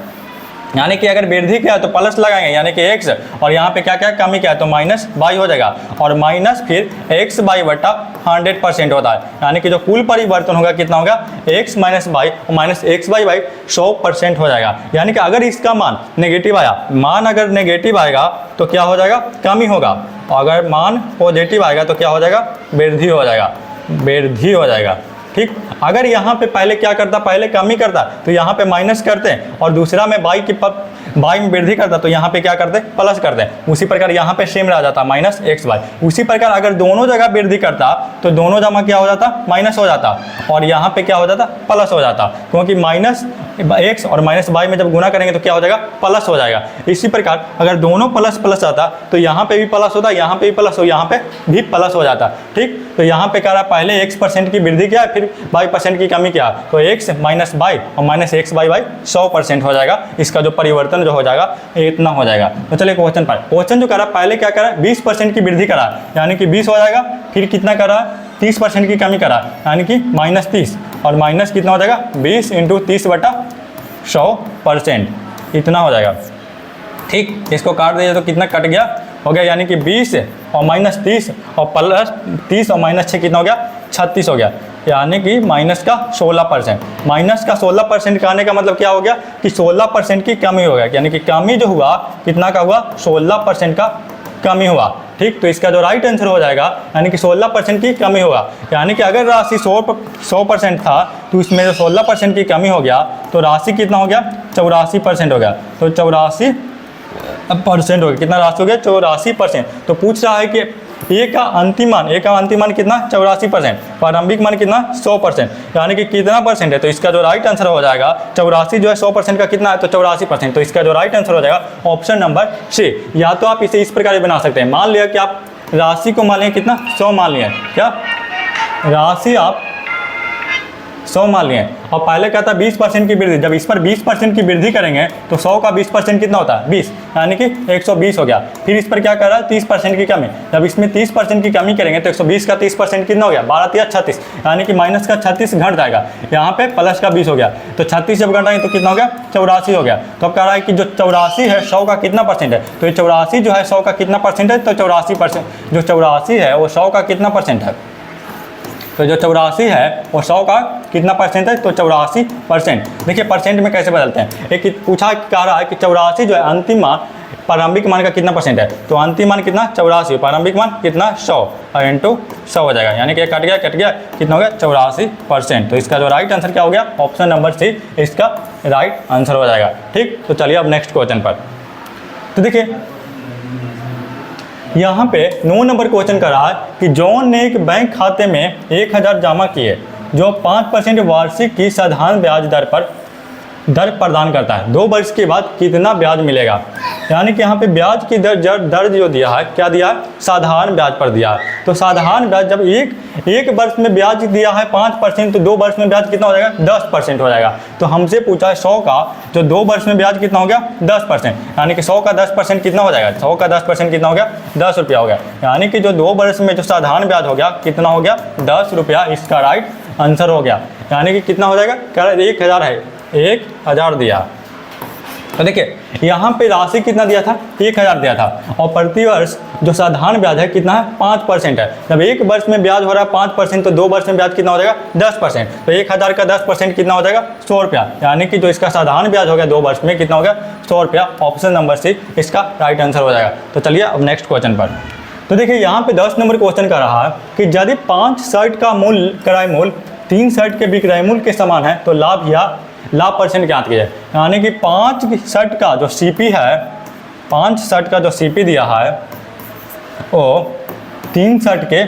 यानी कि अगर वृद्धि क्या है तो प्लस लगाएंगे, यानी कि x, और यहाँ पे क्या क्या कमी क्या है, तो माइनस y हो जाएगा, और माइनस फिर x/100% होता है। यानी कि जो कुल परिवर्तन होगा कितना होगा, x - y और माइनस x/y 100% हो जाएगा। यानी कि अगर इसका मान नेगेटिव आया, मान अगर नेगेटिव आएगा तो क्या हो जाएगा, कमी होगा, और अगर मान पॉजिटिव आएगा तो क्या हो जाएगा, वृद्धि हो जाएगा, वृद्धि हो जाएगा। ठीक, अगर यहाँ पे पहले क्या करता, पहले कमी करता तो यहाँ पे माइनस करते हैं, और दूसरा में y में वृद्धि करता तो यहाँ पे क्या करते, प्लस करते हैं। उसी प्रकार यहाँ पे सेम रह जाता माइनस xy। उसी प्रकार अगर दोनों जगह वृद्धि करता तो दोनों जगह क्या हो जाता, माइनस हो जाता, और यहाँ पे क्या हो जाता, प्लस हो जाता, क्योंकि माइनस x और माइनस y में जब गुना करेंगे तो क्या हो जाएगा, प्लस हो जाएगा। इसी प्रकार अगर दोनों प्लस प्लस आता तो यहाँ पे भी प्लस होता, यहाँ पे भी प्लस हो, यहाँ पे भी प्लस हो जाता। ठीक, तो यहाँ पे कह रहा पहले x% की वृद्धि क्या है, फिर y% की कमी क्या, तो x - y और माइनस x/y 100% हो जाएगा। इसका जो परिवर्तन जो हो जाएगा इतना हो जाएगा। तो चलिए क्वेश्चन पर, क्वेश्चन जो करा पहले क्या करा, 20% की वृद्धि करा, यानी कि 20 हो जाएगा, फिर कितना करा, 30% की कमी करा, यानी कि -30, और माइनस कितना हो जाएगा, 20 × 30/100%, इतना हो जाएगा। ठीक, इसको काट दीजिए तो कितना कट गया, हो गया, यानी कि 20 और -30 और प्लस 30 और -6 कितना हो गया, 36 हो गया, यानी कि माइनस का 16%। माइनस का 16% का आने का मतलब क्या हो गया कि 16% की कमी हो गया, यानी कि कमी जो हुआ कितना का हुआ, 16% का कमी हुआ। ठीक, तो इसका जो राइट आंसर हो जाएगा, यानी कि 16% की कमी होगा। यानी कि अगर राशि 100% था तो इसमें जो 16% की कमी हो गया तो राशि कितना हो गया, 84% हो गया। तो 84% हो गया, कितना राशि हो गया, 84%। तो पूछ रहा है कि ए का अंतिम मान कितना, 84%, प्रारंभिक मान कितना, 100%, यानी कि कितना परसेंट है। तो इसका जो राइट आंसर हो जाएगा, 84 जो है 100% का कितना है, तो 84%। तो इसका जो राइट आंसर हो जाएगा ऑप्शन नंबर सी। या तो आप इसे इस प्रकार बना सकते हैं, मान लिया कि आप राशि को मान लिया कितना, 100 मान लिया, क्या राशि आप 100 मान लिए, और पहले क्या था 20% की वृद्धि, जब इस पर 20% की वृद्धि करेंगे तो 100 का 20% कितना होता है, 20, यानी कि 120 हो गया। फिर इस पर क्या कर रहा है, 30% की कमी, जब इसमें 30% की कमी करेंगे तो 120 का 30% कितना हो गया, 12 × 36, यानी कि माइनस का 36 घट जाएगा, यहाँ पे प्लस का 20 हो गया, तो 36 जब घटाएंगे तो कितना हो गया, 84 हो गया। तो अब कह रहा है कि जो 84 है 100 का कितना परसेंट है, तो ये 84 जो है 100 का कितना परसेंट है, तो 84%, जो 84 है वो 100 का कितना परसेंट है, तो जो 84 है वो 100 का कितना परसेंट है, तो 84%। देखिए परसेंट में कैसे बदलते हैं, एक पूछा कह रहा है कि 84 जो है अंतिम मान प्रारंभिक मान का कितना परसेंट है, तो अंतिम मान कितना 84, प्रारंभिक मान कितना 100 और इंटू 100 हो जाएगा, यानी कि कट गया कितना हो गया 84%। तो इसका जो राइट आंसर क्या हो गया, ऑप्शन नंबर सी इसका राइट आंसर हो जाएगा। ठीक, तो चलिए अब नेक्स्ट क्वेश्चन पर। तो देखिए यहाँ पे 9 नंबर क्वेश्चन कर रहा है कि जॉन ने एक बैंक खाते में 1000 जमा किए जो 5% वार्षिक की साधारण ब्याज दर प्रदान करता है, 2 वर्ष के बाद कितना ब्याज मिलेगा। यानी कि यहाँ पे ब्याज की दर जो दिया है, क्या दिया है, साधारण ब्याज पर दिया है। तो साधारण ब्याज जब एक वर्ष में ब्याज दिया है 5%, तो 2 वर्ष में ब्याज कितना हो जाएगा 10% हो जाएगा। तो हमसे पूछा है 100 का जो 2 वर्ष में ब्याज कितना हो गया 10%, यानी कि 100 का 10% कितना हो जाएगा, 100 का 10% कितना हो गया 10 रुपया हो गया। यानी कि जो 2 वर्ष में जो साधारण ब्याज हो गया कितना हो गया 10 रुपया, इसका राइट आंसर हो गया। यानी कि कितना हो जाएगा, कह रहा 1000 है, 1000 दिया। तो देखिए यहाँ पे राशि कितना दिया था 1000 दिया था, और प्रति वर्ष जो साधारण ब्याज है कितना है 5% है। जब 1 वर्ष में ब्याज हो रहा है 5%, तो 2 वर्ष में ब्याज कितना हो जाएगा 10%। तो 1000 का 10% कितना हो जाएगा 100 रुपया, यानी कि जो इसका साधारण ब्याज हो गया 2 वर्ष में कितना हो गया 100 रुपया। ऑप्शन नंबर सी इसका राइट आंसर हो जाएगा। तो चलिए अब नेक्स्ट क्वेश्चन पर। तो देखिए यहाँ पे 10 नंबर क्वेश्चन कर रहा है कि यदि 5 शर्ट का मूल्य क्रय मूल्य 3 शर्ट के विक्रय मूल्य के समान है तो लाभ परसेंट ज्ञात कीजिए। यानी कि 5 शर्ट का जो सीपी है, 5 शर्ट का जो सीपी दिया है वो 3 शर्ट के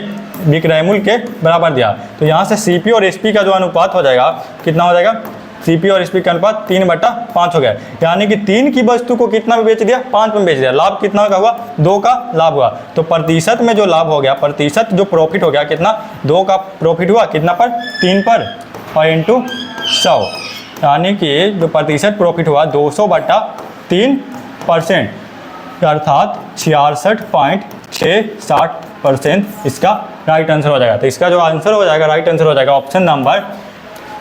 विक्रय मूल्य के बराबर दिया। तो यहाँ से सीपी और एसपी का जो अनुपात हो जाएगा कितना हो जाएगा, सीपी और एसपी का अनुपात 3/5 हो गया। यानी कि 3 की वस्तु को कितना में बेच दिया 5 में बेच दिया, लाभ कितना का हुआ 2 का लाभ हुआ। तो प्रतिशत में जो लाभ हो गया, प्रतिशत जो प्रॉफिट हो गया कितना 2 का प्रॉफिट हुआ, कितना पर 3 पर और इंटू 100, यानी कि जो प्रतिशत प्रॉफिट हुआ 200/3%, अर्थात 66.67% इसका राइट आंसर हो जाएगा। तो इसका जो आंसर हो जाएगा राइट आंसर हो जाएगा ऑप्शन नंबर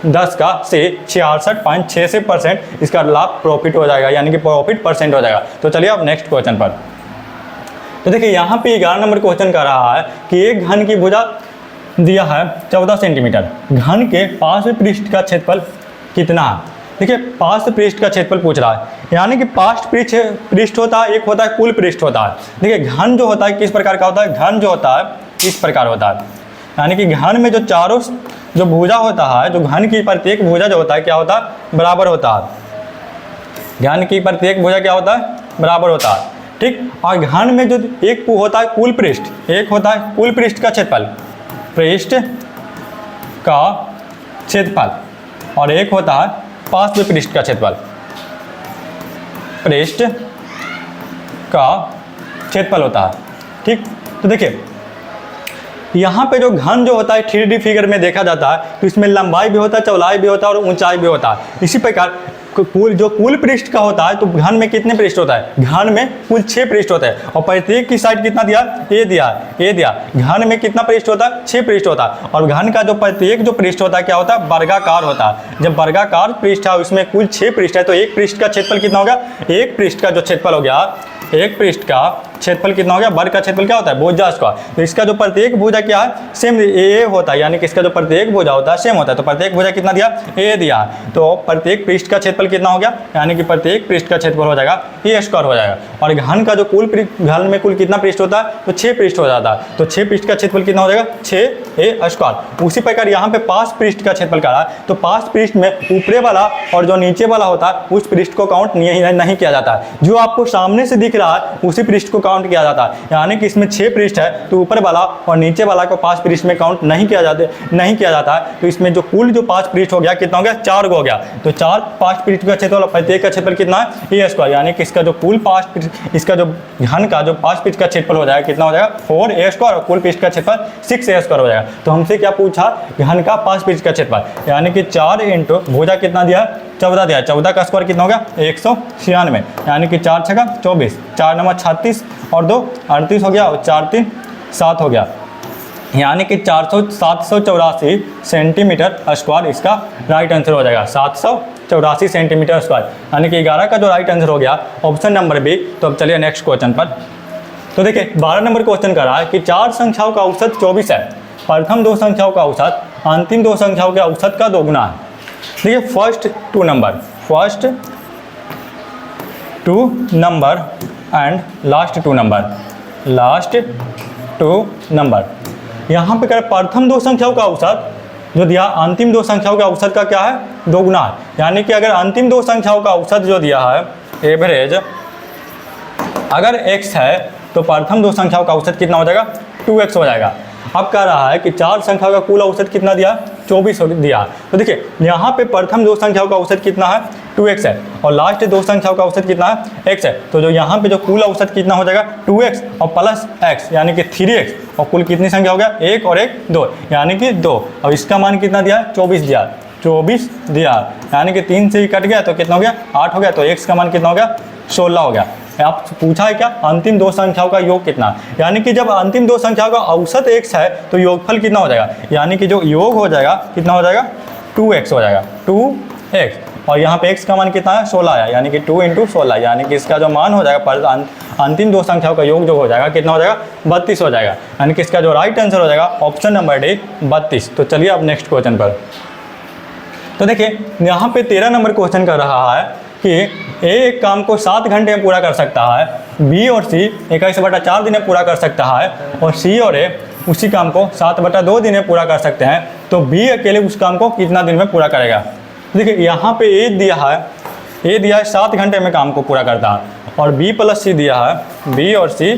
10 का से 66.66% इसका लाभ प्रॉफिट हो जाएगा, यानी कि प्रॉफिट परसेंट हो जाएगा। तो चलिए अब नेक्स्ट क्वेश्चन पर। तो देखिए यहाँ पे 11 नंबर क्वेश्चन कर रहा है कि एक घन की भुजा दिया है 14 सेंटीमीटर, घन के पार्श्व पृष्ठ का क्षेत्रफल कितना है। देखिए पार्श्व पृष्ठ का क्षेत्रफल पूछ रहा है, यानी कि पार्श्व पृष्ठ होता है, एक होता है कुल पृष्ठ होता है। देखिए घन जो होता है किस प्रकार का होता है, घन जो होता है इस प्रकार होता है, यानी कि घन में जो चारों जो भुजा होता है, जो घन की प्रत्येक भुजा जो होता है क्या होता है बराबर होता है। घन की प्रत्येक भुजा क्या होता है बराबर होता है। ठीक, और घन में जो एक होता है कुल पृष्ठ, एक होता है कुल पृष्ठ का क्षेत्रफल, पृष्ठ का क्षेत्रफल, और एक होता है पार्श्व पृष्ठ का क्षेत्रफल, पृष्ठ का क्षेत्रफल होता है। ठीक, तो देखिए यहाँ पे जो घन जो होता है 3D फिगर में देखा जाता है, तो इसमें लंबाई भी होता है, चौड़ाई भी होता है और ऊंचाई भी होता है। इसी प्रकार कुल पृष्ठ का होता है, तो घन में कितने पृष्ठ होता है, घन में कुल 6 पृष्ठ होते हैं, और प्रत्येक की साइड कितना दिया ए दिया। घन में कितना पृष्ठ होता है 6 पृष्ठ होता है, और घन का जो प्रत्येक जो पृष्ठ होता है क्या होता है वर्गाकार होता है। जब वर्गाकार पृष्ठ है उसमें कुल 6 पृष्ठ है, तो एक पृष्ठ का क्षेत्रफल कितना हो गया, एक पृष्ठ का जो क्षेत्रफल हो गया, एक पृष्ठ का क्षेत्रफल कितना हो गया, वर्ग का क्षेत्रफल क्या होता है भुजा स्क्वायर। तो इसका जो प्रत्येक भुजा क्या है सेम ए होता है, यानी कि इसका जो प्रत्येक भुजा होता है सेम होता है। तो प्रत्येक भुजा कितना दिया ए दिया, तो प्रत्येक पृष्ठ का क्षेत्रफल कितना हो गया, यानी कि प्रत्येक पृष्ठ का क्षेत्रफल हो जाएगा ए स्क्वायर हो जाएगा। और घन का जो घन में कुल कितना पृष्ठ होता है, तो 6 पृष्ठ हो जाता है, तो 6 पृष्ठ का क्षेत्रफल कितना हो जाएगा 6a स्क्वायर। उसी प्रकार यहाँ पे 5 पृष्ठ का क्षेत्रफल का रहा है, तो 5 पृष्ठ में ऊपरे वाला और जो नीचे वाला होता है उस पृष्ठ को काउंट नहीं किया जाता है, जो आपको सामने से दिख रहा है उसी पृष्ठ को काउंट किया जाता है। यानी कि इसमें 6 पृष्ठ है, तो ऊपर वाला और नीचे वाला को 5 पृष्ठ में काउंट नहीं किया जाता है। तो इसमें जो कुल जो 5 पृष्ठ हो गया कितना हो गया 4 हो गया, तो 5 पृष्ठ का क्षेत्रफल, प्रत्येक का क्षेत्रफल कितना है ए स्क्वायर, यानी कि इसका जो कुल 5 इसका जो घन का जो 5 पृष्ठ का क्षेत्रफल हो जाएगा कितना हो जाएगा 4a स्क्वायर, और कुल पृष्ठ का क्षेत्रफल 6a स्क्वायर हो जाएगा। तो हमसे क्या पूछा, घन का 5 पृष्ठ का क्षेत्रफल, यानी कि 4 इंटू भुजा कितना दिया 14 दिया, 14 का स्क्वायर कितना हो गया 196, यानी कि 4 छक्का 24, 4 नंबर 36 और 2 38 हो गया, और 4 3 7 हो गया, यानी कि 784 सेंटीमीटर स्क्वायर इसका राइट आंसर हो जाएगा, 784 सेंटीमीटर स्क्वायर, यानी कि 11 का जो राइट आंसर हो गया ऑप्शन नंबर बी। तो अब चलिए नेक्स्ट क्वेश्चन पर। तो देखिए 12 नंबर क्वेश्चन कर रहा है कि 4 संख्याओं का औसत 24 है, प्रथम दो संख्याओं का औसत अंतिम दो संख्याओं के औसत का दोगुना है। देखिए first two number and last two number, यहाँ पे कर प्रथम दो संख्याओं का औसत जो दिया अंतिम दो संख्याओं के औसत का क्या है, दोगुना है। यानी कि अगर अंतिम दो संख्याओं का औसत जो दिया है एवरेज अगर x है तो प्रथम दो संख्याओं का औसत कितना हो जाएगा, 2x हो जाएगा। अब कह रहा है कि चार संख्याओं का कुल औसत कितना दिया, 24 दिया। तो देखिए यहाँ पे प्रथम दो संख्याओं का औसत कितना है, 2x है, और लास्ट दो संख्याओं का औसत कितना है, x है। तो जो यहाँ पे जो कुल औसत कितना हो जाएगा, 2x और प्लस x यानी कि 3x, और कुल कितनी संख्या हो गया, 1 और 1 2 यानी कि 2। अब इसका मान कितना दिया, 24 दिया, यानी कि 3 से ही कट गया तो कितना हो गया, 8 हो गया। तो x का मान कितना हो गया, 16 हो गया। आप पूछा है क्या, अंतिम दो संख्याओं का योग कितना, यानी कि जब अंतिम दो संख्याओं का औसत x है तो योगफल कितना हो जाएगा, यानी कि जो योग हो जाएगा कितना हो जाएगा, 2x हो जाएगा, 2x। और यहाँ पे x का मान कितना है, 16 आया, यानी कि 2 × 16, यानी कि इसका जो मान हो जाएगा पर अंतिम दो संख्याओं का योग जो हो जाएगा कितना हो जाएगा, 32 हो जाएगा। यानी कि इसका जो राइट आंसर हो जाएगा ऑप्शन नंबर डी 32। तो चलिए अब नेक्स्ट क्वेश्चन पर। तो देखिए यहाँ पे 13 नंबर क्वेश्चन कर रहा है कि ए एक काम को 7 घंटे में पूरा कर सकता है, बी और सी 21/4 दिन में पूरा कर सकता है, और सी और ए उसी काम को 7/2 दिन में पूरा कर सकते हैं। तो बी अकेले उस काम को कितना दिन में पूरा करेगा। देखिए यहाँ पे ए दिया है 7 घंटे में काम को पूरा करता है, और बी प्लस सी दिया है, बी और सी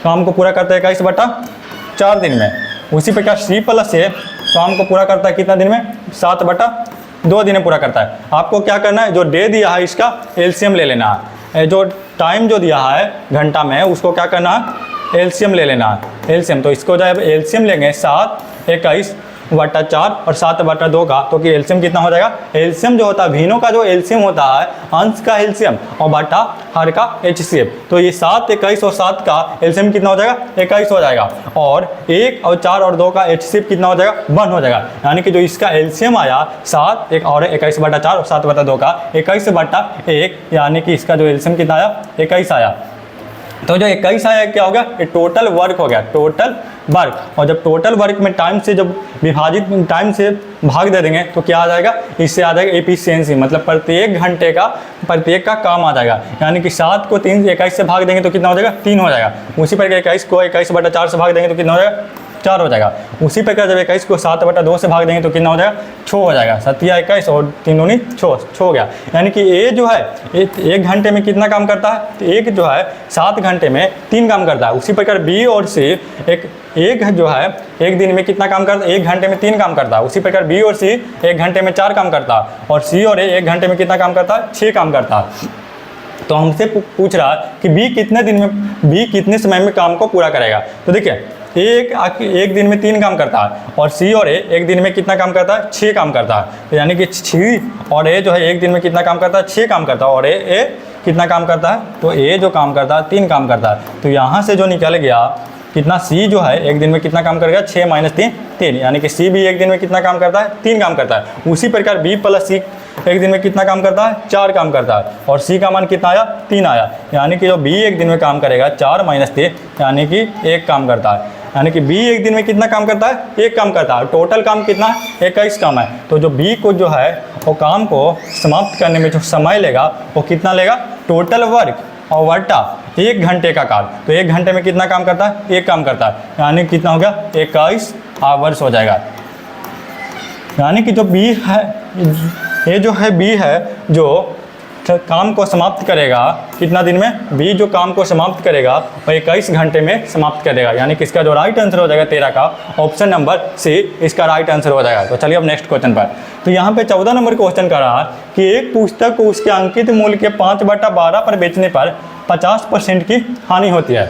काम को पूरा करता है 21/4 दिन में। उसी प्रकार सी प्लस ए काम को पूरा करता है कितना दिन में, 7/2 दिन में पूरा करता है। आपको क्या करना है, जो डे दिया है इसका एलसीएम ले लेना है, जो टाइम जो दिया है घंटा में उसको क्या करना है, एलसीएम ले लेना है, एलसीएम। तो इसको जब एलसीएम लेंगे 7 21/4 और 7/2 का, तो कि एलसीएम कितना हो जाएगा, एलसीएम जो होता है भिन्नों का जो एलसीएम होता है अंश का एलसीएम और बटा हर का एचसीएफ। तो ये 7 21 और 7 का एलसीएम कितना हो जाएगा, 21 हो जाएगा, और 1 और 4 और 2 का एचसीएफ कितना हो जाएगा, 1 हो जाएगा। यानी कि जो इसका एलसीएम आया 7 1 और 21/4 और 7/2 का 21/1, यानी कि इसका जो एलसीएम कितना आया, 21 आया। तो जो 21 आया क्या हो गया, ये टोटल वर्क हो गया, टोटल वर्क। और जब टोटल वर्क में टाइम से जब विभाजित टाइम से भाग दे देंगे तो क्या आ जाएगा, इससे आ जाएगा एफिशिएंसी, मतलब प्रत्येक घंटे का प्रत्येक का काम आ जाएगा। यानी कि 7 को 3 21 से भाग देंगे तो कितना हो जाएगा, 3 हो जाएगा। उसी प्रकार 21 को 21/4 से भाग देंगे तो कितना हो जाएगा, 4 हो जाएगा। उसी प्रकार जब 21 को 7/2 से भाग देंगे तो कितना हो जाएगा, 6 हो जाएगा। 7 या 21 और 3 दूनी 6 हो गया। यानी कि ए जो है एक घंटे में कितना काम करता है, तो एक जो है 7 घंटे में 3 काम करता है। उसी प्रकार बी और सी एक जो है एक दिन में कितना काम करता है, 1 घंटे में 3 काम करता है। उसी प्रकार बी और सी 1 घंटे में 4 काम करता है, और सी और ए 1 घंटे में कितना काम करता है, 6 काम करता है। तो हमसे पूछ रहा है कि बी कितने समय में काम को पूरा करेगा। तो देखिए एक दिन में 3 काम करता है, और सी और ए एक दिन में कितना काम करता है, 6 काम करता है। तो यानी कि सी और ए जो है एक दिन में कितना काम करता है, 6 काम करता है, और ए कितना काम करता है, तो ए जो काम करता है 3 काम करता है। तो यहाँ से जो निकल गया कितना, सी जो है एक दिन में कितना काम करेगा, 6 - 3, यानी कि सी भी एक दिन में कितना काम करता है, 3 काम करता है। उसी प्रकार बी प्लस सी एक दिन में कितना काम करता है, 4 काम करता है, और सी का मान कितना आया, 3 आया। यानी कि जो बी एक दिन में काम करेगा 4 - 3 यानी कि 1 काम करता है। यानी कि बी एक दिन में कितना काम करता है, 1 काम करता है। टोटल काम कितना है, 21 काम है। तो जो बी को जो है वो काम को समाप्त करने में जो समय लेगा वो कितना लेगा, टोटल वर्क और बटा 1 घंटे का काल। तो 1 घंटे में कितना काम करता है, 1 काम करता है, यानी कितना हो गया, 21 आवर्स हो जाएगा। यानी कि जो बी है, ये जो है बी है जो काम को समाप्त करेगा कितना दिन में, बी जो काम को समाप्त करेगा वो 21 घंटे में समाप्त करेगा। यानी कि इसका जो राइट आंसर हो जाएगा 13 का ऑप्शन नंबर सी इसका राइट आंसर हो जाएगा। तो चलिए अब नेक्स्ट क्वेश्चन पर। तो यहाँ पे 14 नंबर क्वेश्चन कर रहा है कि एक पुस्तक को उसके अंकित मूल्य के 5/12 पर बेचने पर 50% की हानि होती है।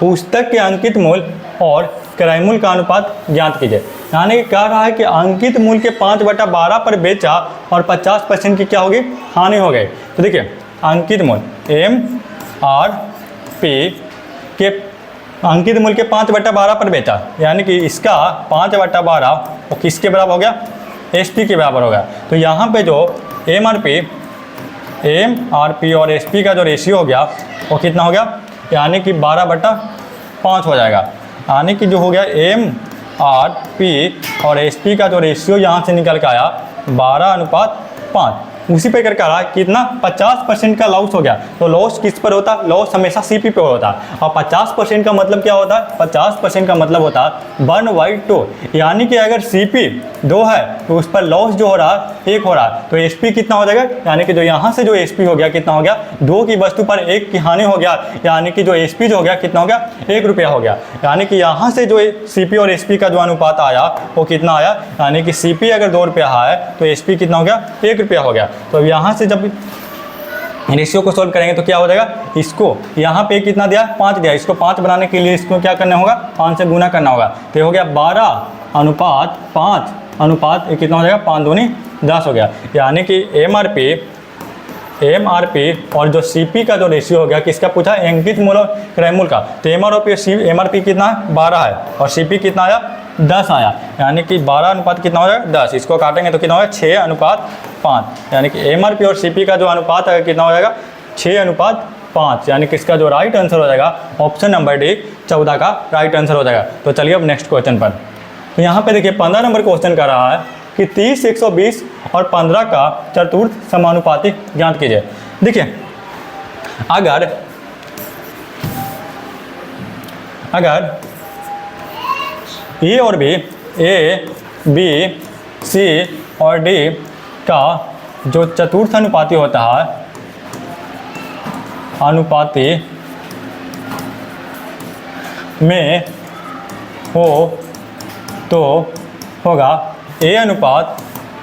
पुस्तक के अंकित मूल्य और क्रय मूल्य का अनुपात ज्ञात कीजिए। यानी कि कह रहा है कि अंकित मूल्य के 5/12 पर बेचा और 50% की क्या होगी, हानि हो गई। तो देखिए अंकित मूल्य MRP के अंकित मूल्य के 5/12 पर बेचा, यानी कि इसका 5/12 वो किसके बराबर हो गया, SP के बराबर हो गया। तो यहाँ पे जो MRP और SP का जो रेशियो हो गया वो कितना हो गया, यानी कि 12/5 हो जाएगा। यानी कि जो हो गया MRP और SP का जो रेशियो यहाँ से निकल के आया 12:5। उसी पे करके आ रहा है कितना 50% का लॉस हो गया। तो लॉस किस पर होता है? लॉस हमेशा CP पे होता है। और 50% का मतलब क्या होता है? 50% का मतलब होता है 1/2। यानी कि अगर CP 2 है तो उस पर लॉस जो हो रहा है 1 हो रहा है। तो SP कितना हो जाएगा? यानी कि जो यहाँ से जो SP हो गया कितना हो गया? 2 की वस्तु पर 1 की हानि हो गया। यानी कि जो SP जो हो गया कितना हो गया? 1 रुपया हो गया। यानी कि यहाँ से जो CP और SP का जो अनुपात आया वो कितना आया? यानी कि CP अगर 2 रुपया है तो SP कितना हो गया? 1 रुपया हो गया। तो अब यहाँ से जब रेशियो को सोल्व करेंगे तो क्या हो जाएगा? इसको यहाँ पे कितना दिया? 5 दिया। इसको 5 बनाने के लिए इसको क्या करना होगा? 5 से गुना करना होगा। तो ये हो गया 12:5 अनुपात ये कितना हो जाएगा? 5 दूनी 10 हो गया। यानी कि MRP और जो CP का जो रेशियो हो गया किसका पूछा? अंकित मूल और क्रय मूल का। तो MRP कितना है? 12 है और CP कितना आया? 10 आया। यानी कि 12 अनुपात कितना हो जाएगा? 10। इसको काटेंगे तो कितना होगा? 6:5। यानी कि MRP और CP का जो अनुपात है कितना हो जाएगा? 6:5। यानी कि इसका जो राइट आंसर हो जाएगा ऑप्शन नंबर डी 14 का राइट आंसर हो जाएगा। तो चलिए अब नेक्स्ट क्वेश्चन पर। तो यहाँ पे देखिए 15 नंबर क्वेश्चन कर रहा है कि 30, 120 और 15 का चतुर्थ समानुपाती ज्ञात कीजिए। देखिए अगर ए और बी, A, B, C और D का जो चतुर्थ अनुपाती होता है अनुपाती में हो तो होगा A अनुपात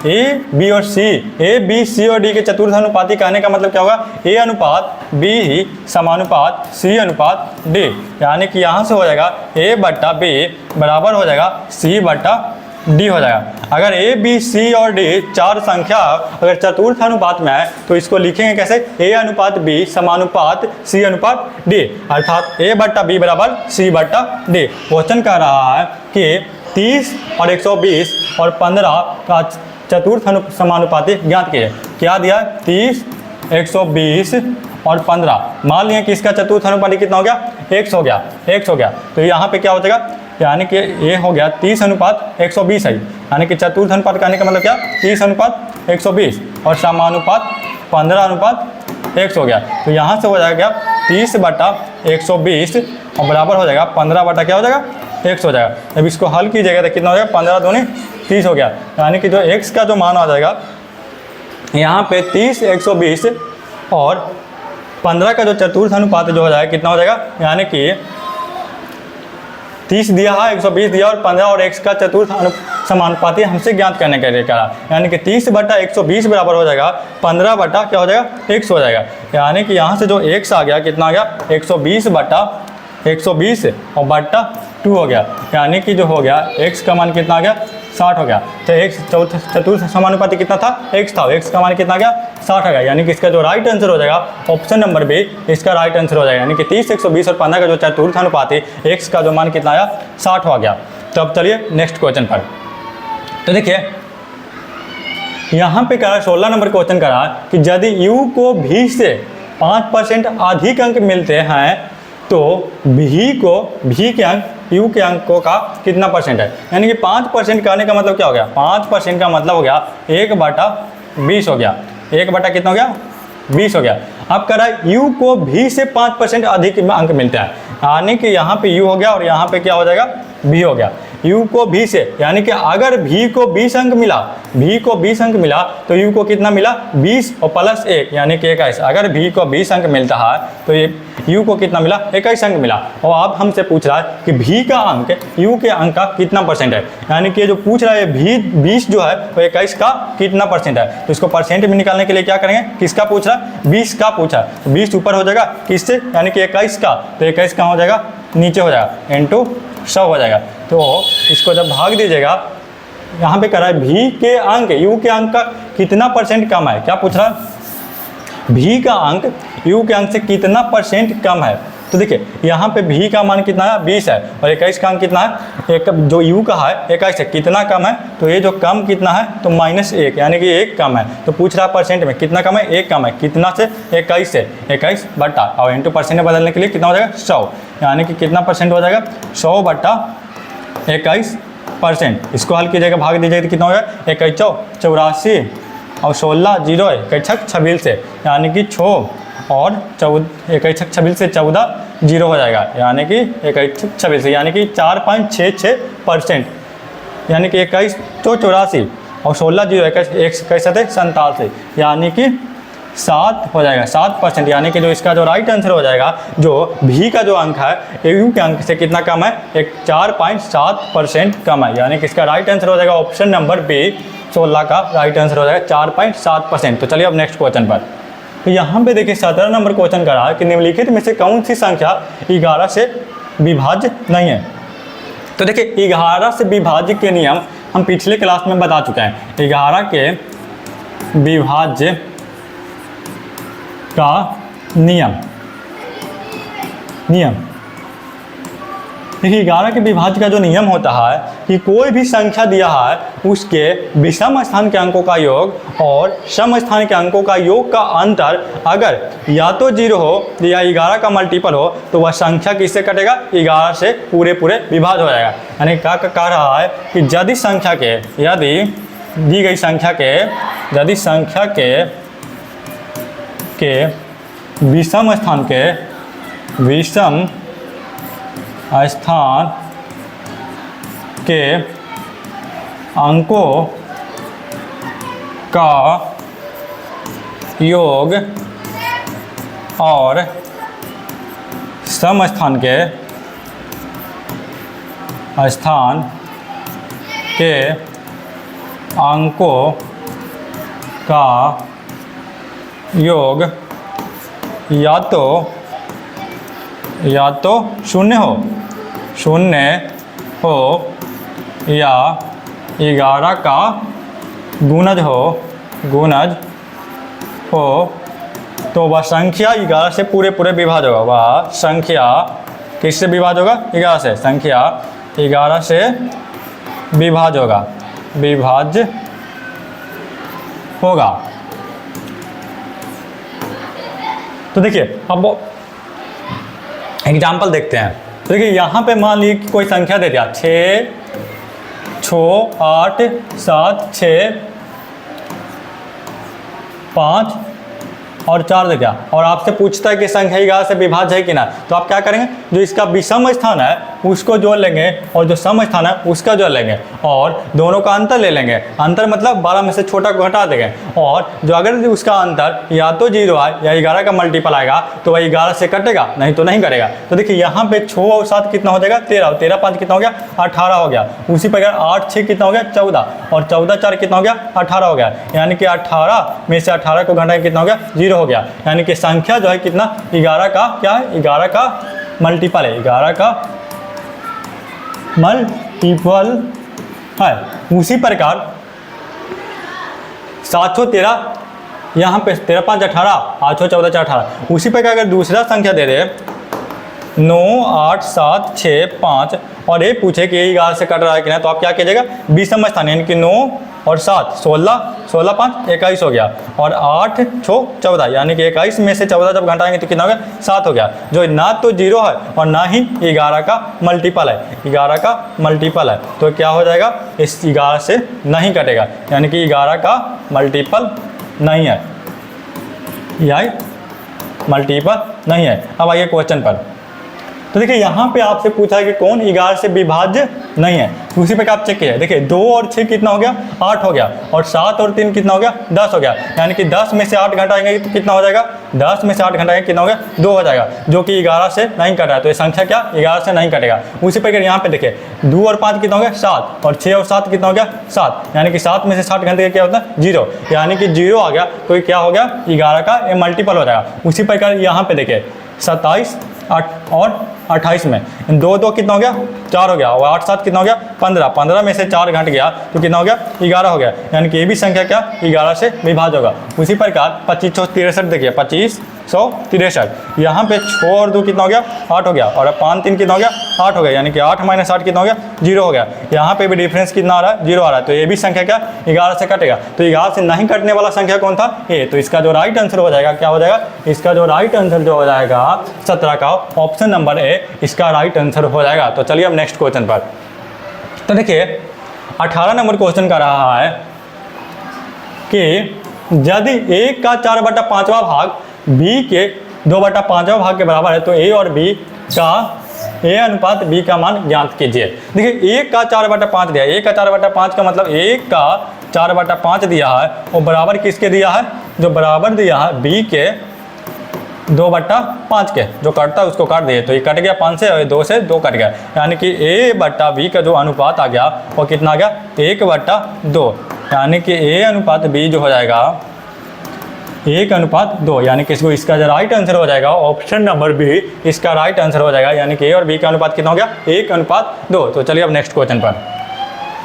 A, B और C, A, B, C और D के चतुर्थ अनुपाती कहने का मतलब क्या होगा? A अनुपात B ही समानुपात C अनुपात D। यानी कि यहाँ से हो जाएगा A/B बराबर हो जाएगा C/D हो जाएगा। अगर A, B, C और D चार संख्या अगर चतुर्थ अनुपात में है तो इसको लिखेंगे कैसे? A अनुपात B समानुपात C अनुपात D, अर्थात A/B बराबर C/D। क्वेश्चन कह रहा है कि 30 और 120 और 15 का चतुर्थ समानुपाती ज्ञात कीजिए। क्या दिया? 30, 120 और 15। मान लिया कि इसका चतुर्थ अनुपाती कितना हो गया? x हो गया। तो यहाँ पे क्या हो जाएगा? यानी कि ये हो गया 30:120 है। यानी कि चतुर्थ अनुपात कहने का मतलब क्या? 30:120 और समानुपात 15:x हो गया। तो यहाँ से हो जाएगा 30/120 और बराबर हो जाएगा 15 क्या हो जाएगा? x हो जाएगा। जब इसको हल कीजिएगा तो कितना हो जाएगा? 15 दूनी 30 हो गया। यानी कि जो x का जो मान आ जाएगा यहाँ पे 30, 120 और 15 का जो चतुर्थ अनुपात जो हो जाएगा कितना हो जाएगा? यानी कि 30 दिया है, 120 दिया और 15 और x का चतुर्थ समानुपाती हमसे ज्ञात करने के लिए कहा। यानी कि 30/120 बराबर हो जाएगा 15 क्या हो जाएगा? x हो जाएगा। यानी कि यहाँ से जो x आ गया कितना आ गया? 120/120 और बट्टा 2 हो गया। यानी कि जो हो गया x का मान कितना आ गया? 60 हो गया। तो x चतुर्थ समानुपाती कितना था? x था। x का मान कितना आ गया? 60 आ गया। यानी कि इसका जो राइट आंसर हो जाएगा ऑप्शन नंबर बी इसका राइट आंसर हो जाएगा। यानी कि 30, 120 और 15 का जो चतुर्थ अनुपाती x का जो मान कितना आया? 60 हो गया। तो अब चलिए नेक्स्ट क्वेश्चन पर। तो देखिए यहाँ पे कह रहा है 16 नंबर क्वेश्चन कह रहा है कि यदि u को v से 5% अधिक अंक मिलते हैं तो v के अंक u के अंकों का कितना परसेंट है? यानी कि 5% कहने का मतलब क्या हो गया? 5% का मतलब हो गया 1/20 हो गया। 1 कितना हो गया? 20 हो गया। अब कह रहा है u को v से 5% अधिक अंक मिलते हैं। यानी कि यहाँ पे u हो गया और यहाँ पे क्या हो जाएगा? v हो गया। u को v से, यानी कि अगर v को 20 अंक मिला, v को 20 अंक मिला तो u को कितना मिला? 20 और प्लस 1 यानी कि 21। अगर v को 20 अंक मिलता है तो ये u को कितना मिला? 21 अंक मिला। और अब हमसे पूछ रहा है कि v का अंक u के अंक का कितना परसेंट है। यानी कि जो पूछ रहा है v 20 जो है वो 21 का कितना परसेंट है। तो इसको परसेंट में निकालने के लिए क्या करेंगे? किसका पूछ रहा है? 20 का पूछा। 20 ऊपर हो जाएगा किससे? यानी कि 21 का। तो 21 कहाँ हो जाएगा? नीचे हो जाएगा, इंटू 100 हो जाएगा। तो इसको जब भाग दीजिएगा, यहाँ पे कह रहा है v के अंक u के अंक का कितना परसेंट कम है। क्या पूछ रहा है? v का अंक u के अंक से कितना परसेंट कम है। तो देखिए यहाँ पे भी का मान कितना है 20 है और 21 का मान कितना है, एक जो यू का है 21 है, कितना कम है, तो ये जो कम कितना है तो -1 यानी कि 1 कम है। तो पूछ रहा है परसेंट में कितना कम है, 1 कम है, कितना से 21 से, 21 बटा और इंटू परसेंट में बदलने के लिए कितना हो जाएगा 100, यानी कि कितना परसेंट हो जाएगा 100 बटा 21%। इसको हल कीजिएगा, भाग दीजिएगा तो कितना हो जाएगा 21 चौ 84 और 16 जीरो 21 छक 26 से, यानी कि 6 और 21 छक 26 से 14 जीरो हो जाएगा, यानी कि 21 छक 26 से, यानी कि 4.66%, यानी कि 21 चौ 84 और 16 जीरो 21 87, यानी कि 7 हो जाएगा 7%, यानी कि जो इसका जो राइट आंसर हो जाएगा, जो भी का जो अंक है यू के अंक से कितना कम है, एक 4.7% कम है, यानी कि इसका राइट आंसर हो जाएगा ऑप्शन नंबर बी 16 का राइट आंसर हो जाएगा 4.7%। तो चलिए अब नेक्स्ट क्वेश्चन पर। तो यहाँ पे देखिए 17 नंबर क्वेश्चन कर रहा है कि निम्नलिखित में से कौन सी संख्या 11 से विभाज्य नहीं है। तो देखिए 11 से विभाज्य के नियम हम पिछले क्लास में बता चुके हैं। 11 के विभाज्य का नियम देखिए 11 के विभाज्य का जो नियम होता है कि कोई भी संख्या दिया है उसके विषम स्थान के अंकों का योग और सम स्थान के अंकों का योग का अंतर अगर या तो 0 हो या 11 का मल्टीपल हो तो वह संख्या किससे कटेगा, 11 से पूरे विभाज्य हो जाएगा। यानी क्या कह रहा है कि यदि संख्या के यदि दी गई संख्या के यदि संख्या के विषम स्थान के अंकों का योग और सम स्थान के अंकों का योग या तो शून्य हो या 11 का गुणज हो तो वह संख्या 11 से पूरे विभाज्य होगा। वह संख्या किससे विभाज्य होगा, 11 से, संख्या 11 से विभाज्य होगा। तो देखिए अब एग्जाम्पल देखते हैं। तो देखिए यहाँ पे मान लीजिए कोई संख्या दे दिया 6 8 7 6 5 और 4 दे दिया और आपसे पूछता है कि संख्या 11 से विभाज्य है कि ना। तो आप क्या करेंगे, जो इसका विषम स्थान है उसको जोड़ लेंगे और जो सम स्थान है उसका जोड़ लेंगे और दोनों का अंतर ले लेंगे। अंतर मतलब 12 में से छोटा को हटा देंगे और जो अगर उसका अंतर या तो 0 आए या 11 का मल्टीपल आएगा तो वह 11 से कटेगा, नहीं तो नहीं करेगा। तो देखिए यहाँ पे 6 और 7 कितना हो जाएगा 13 और 13 5 कितना हो गया 18 हो गया। उसी प्रकार 8 6 कितना हो गया 14 और 14 4 कितना हो गया 18 हो गया, यानी कि 18 में से 18 को घटाएं कितना हो गया 0 हो गया। यानी कि संख्या जो है कितना 11 का क्या है, 11 का मल्टीपल है, 11 का मल्टीपल है। उसी प्रकार 713 यहाँ पे 13 5 18 8 14 4 18। उसी प्रकार अगर दूसरा संख्या दे दे 9 8 7 6 5 और ये पूछे कि ये 11 से कट रहा है कि नहीं, तो आप क्या कीजिएगा विषम स्थान, यानी कि 9 और 7 16 16 5 21 हो गया और 8 6 14, यानी कि 21 में से 14 जब घटाएंगे तो कितना हो गया 7 हो गया। जो ना तो 0 है और ना ही 11 का मल्टीपल है, 11 का मल्टीपल है, तो क्या हो जाएगा इस 11 से नहीं कटेगा, यानी कि 11 का मल्टीपल नहीं है, यह मल्टीपल नहीं है। अब आइए क्वेश्चन पर। तो देखिए यहाँ पे आपसे पूछा है कि कौन 11 से विभाज्य नहीं है। उसी पे आप चेक किया, देखिए 2 और 6 कितना हो गया 8 हो गया और 7 और 3 कितना हो गया 10 हो गया, यानी कि 10 में से 8 घटाएंगे तो कितना हो जाएगा 10 में से 8 घटाएंगे कितना हो गया 2 हो जाएगा, जो कि 11 से नहीं कटा है। तो ये संख्या क्या 11 से नहीं कटेगा। उसी प्रकार यहाँ पे देखिए 2 और 5 कितना हो गया 7 और 6 और 7 कितना हो गया 7, यानी कि 7 में से 7 घंटे क्या होता है 0, यानी कि 0 आ गया, तो क्या हो गया 11 का ये मल्टीपल हो जाएगा। उसी प्रकार यहाँ पे देखिए 27 8 और 28 में, 2 कितना हो गया 4 हो गया, और 8 7 कितना हो गया 15, 15 में से 4 घट गया तो कितना हो गया 11 हो गया, यानी कि ये भी संख्या क्या 11 से विभाज्य होगा। उसी प्रकार 2563 देखिए 2563, यहाँ पे 6 और 2 कितना हो गया 8 हो गया, और 5 3 कितना हो गया 8 हो गया, यानी कि 8 - 8 कितना हो गया 0 हो गया। यहाँ पे भी डिफरेंस कितना आ रहा है 0 आ रहा है, तो ये भी संख्या क्या 11 से कटेगा। तो 11 से नहीं कटने वाला संख्या कौन था ए, तो इसका जो राइट आंसर हो जाएगा क्या हो जाएगा, इसका जो राइट आंसर जो हो जाएगा 17 का ऑप्शन नंबर ए इसका राइट आंसर हो जाएगा। तो चलिए अब नेक्स्ट क्वेश्चन पर। तो देखिए 18 नंबर क्वेश्चन का रहा है कि यदि a का 4/5वां भाग b के 2/5वां भाग के बराबर है तो a और b का a अनुपात b का मान ज्ञात कीजिए। देखिए a का 4/5 दिया है, a का 4/5 का मतलब a का 4/5 दिया है, और बराबर किसके दिया है, जो बराबर दिया है b के 2/5 के, जो कटता है उसको काट दिए, तो ये कट गया 5 से और 2 से 2 कट गया, यानी कि a/b का जो अनुपात आ गया वो कितना आ गया 1/2, यानी कि a अनुपात b जो हो जाएगा 1/2, यानी कि इसका जो राइट आंसर हो जाएगा ऑप्शन नंबर बी इसका राइट आंसर हो जाएगा, यानी कि a और b का अनुपात कितना हो गया 1/2। तो चलिए अब नेक्स्ट क्वेश्चन पर।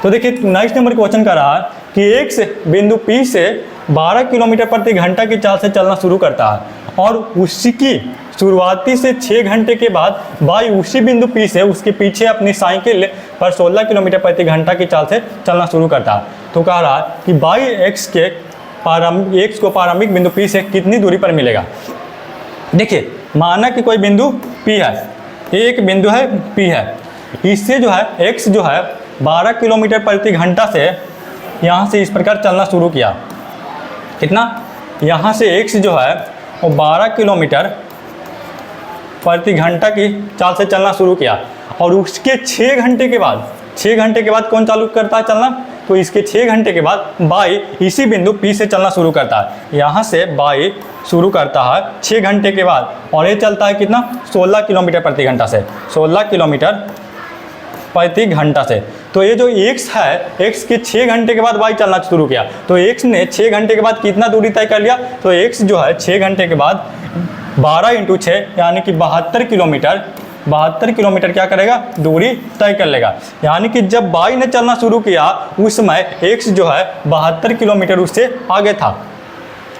तो देखिए नेक्स्ट नंबर क्वेश्चन का रहा कि एक से बिंदु P से 12 किलोमीटर प्रति घंटा की चाल से चलना शुरू करता है, और उसकी शुरुआती से 6 घंटे के बाद बाई उसी बिंदु P से उसके पीछे अपनी साइकिल पर 16 किलोमीटर प्रति घंटा की चाल से चलना शुरू करता है। तो कह रहा है कि बाई x को प्रारंभिक बिंदु P से कितनी दूरी पर मिलेगा। देखिए माना कि कोई बिंदु P है, एक बिंदु है P है, इससे जो है x जो है 12 किलोमीटर प्रति घंटा से यहाँ से इस प्रकार चलना शुरू किया, कितना, यहाँ से x जो है वो 12 किलोमीटर प्रति घंटा की चाल से चलना शुरू किया, और उसके 6 घंटे के बाद, 6 घंटे के बाद कौन चालू करता है चलना, तो इसके 6 घंटे के बाद बाई इसी बिंदु P से चलना शुरू करता है। यहाँ से बाई शुरू करता है 6 घंटे के बाद, और ये चलता है कितना 16 किलोमीटर प्रति घंटा से, 16 किलोमीटर प्रति घंटा से। तो ये जो x है, x के 6 घंटे के बाद बाई चलना शुरू किया, तो x ने 6 घंटे के बाद कितना दूरी तय कर लिया, तो x जो है 6 घंटे के बाद 12 × 6 यानी कि 72 किलोमीटर, 72 किलोमीटर क्या करेगा दूरी तय कर लेगा। यानी कि जब बाई ने चलना शुरू किया उस समय x जो है 72 किलोमीटर उससे आगे था।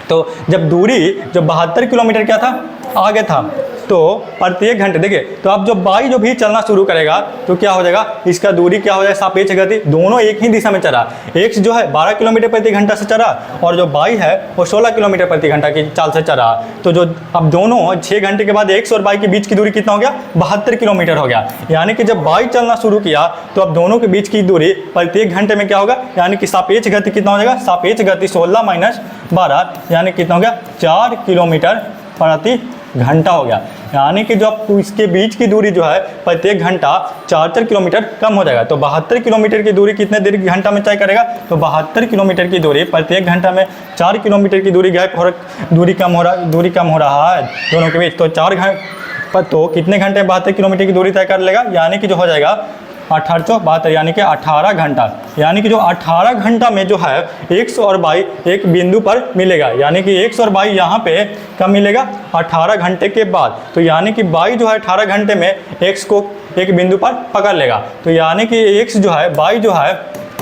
तो जब दूरी जो 72 किलोमीटर क्या था आगे था, तो प्रत्येक घंटे देखिए, तो अब जब बाई जो भी चलना शुरू करेगा तो क्या हो जाएगा, इसका दूरी क्या हो जाएगा सापेक्ष गति, दोनों एक ही दिशा में चला। x जो है 12 किलोमीटर प्रति घंटा से चला, और जो बाई है वो 16 किलोमीटर प्रति घंटा की चाल से चला। तो जो अब दोनों 6 घंटे के बाद x और बाई के बीच की दूरी कितना हो गया 72 किलोमीटर हो गया। यानी कि जब बाई चलना शुरू किया तो अब दोनों के बीच की दूरी प्रत्येक घंटे में क्या होगा, यानी कि सापेक्ष गति कितना हो जाएगा, सापेक्ष गति 16 - 12 यानी कितना हो गया 4 किलोमीटर प्रति घंटा हो गया। यानी कि जो इसके बीच की दूरी जो है प्रत्येक घंटा 4 किलोमीटर कम हो जाएगा। तो 72 किलोमीटर की दूरी कितने देर घंटा में तय करेगा, तो 72 किलोमीटर की दूरी प्रत्येक घंटा में 4 किलोमीटर की दूरी गैप हो, दूरी कम हो रहा है दोनों के बीच। तो 4 घंटे तो कितने घंटे में 72 किलोमीटर की दूरी तय कर लेगा, यानी कि जो हो जाएगा 1872 यानी कि 18 घंटा। यानी कि जो 18 घंटा में जो है x और y एक बिंदु पर मिलेगा, यानी कि x और y यहाँ पे कब मिलेगा 18 घंटे के बाद। तो यानी कि y जो है 18 घंटे में x को एक बिंदु पर पकड़ लेगा। तो यानी कि x जो है y जो है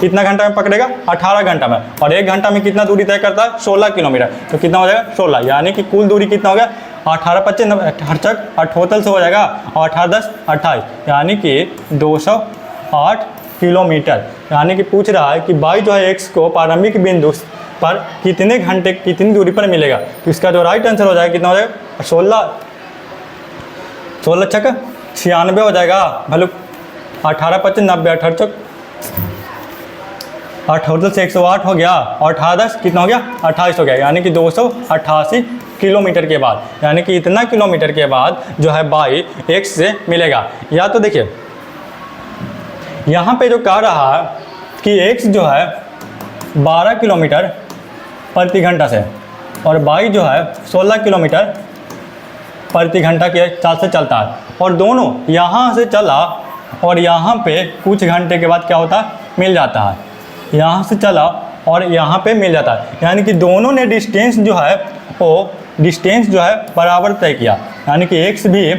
कितना घंटा में पकड़ेगा 18 घंटा में, और 1 घंटा में कितना दूरी तय करता है 16 किलोमीटर। तो कितना हो जाएगा 16, यानी कि कुल दूरी कितना हो गया 18 × 25 78 से हो जाएगा, और 18 × 10 28 यानी कि 208 किलोमीटर। यानी कि पूछ रहा है कि बाई जो है x को प्रारंभिक बिंदु पर कितने घंटे कितनी दूरी पर मिलेगा। तो इसका जो राइट आंसर हो जाएगा कितना हो जाएगा 16 छक्का 96 हो जाएगा। भले 18 × 25 90 18 से 108 हो गया, और 18 10 कितना हो गया 28 हो गया, यानी कि 288 किलोमीटर के बाद, यानी कि इतना किलोमीटर के बाद जो है बाई x से मिलेगा। या तो देखिए यहाँ पे जो कह रहा है कि x जो है 12 किलोमीटर प्रति घंटा से, और बाई जो है 16 किलोमीटर प्रति घंटा के चाल से चलता है, और दोनों यहाँ से चला और यहाँ पे कुछ घंटे के बाद क्या होता है मिल जाता है, यहाँ से चला और यहाँ पे मिल जाता है। यानी कि दोनों ने डिस्टेंस जो है वो डिस्टेंस जो है बराबर तय किया। यानी कि एक्स भी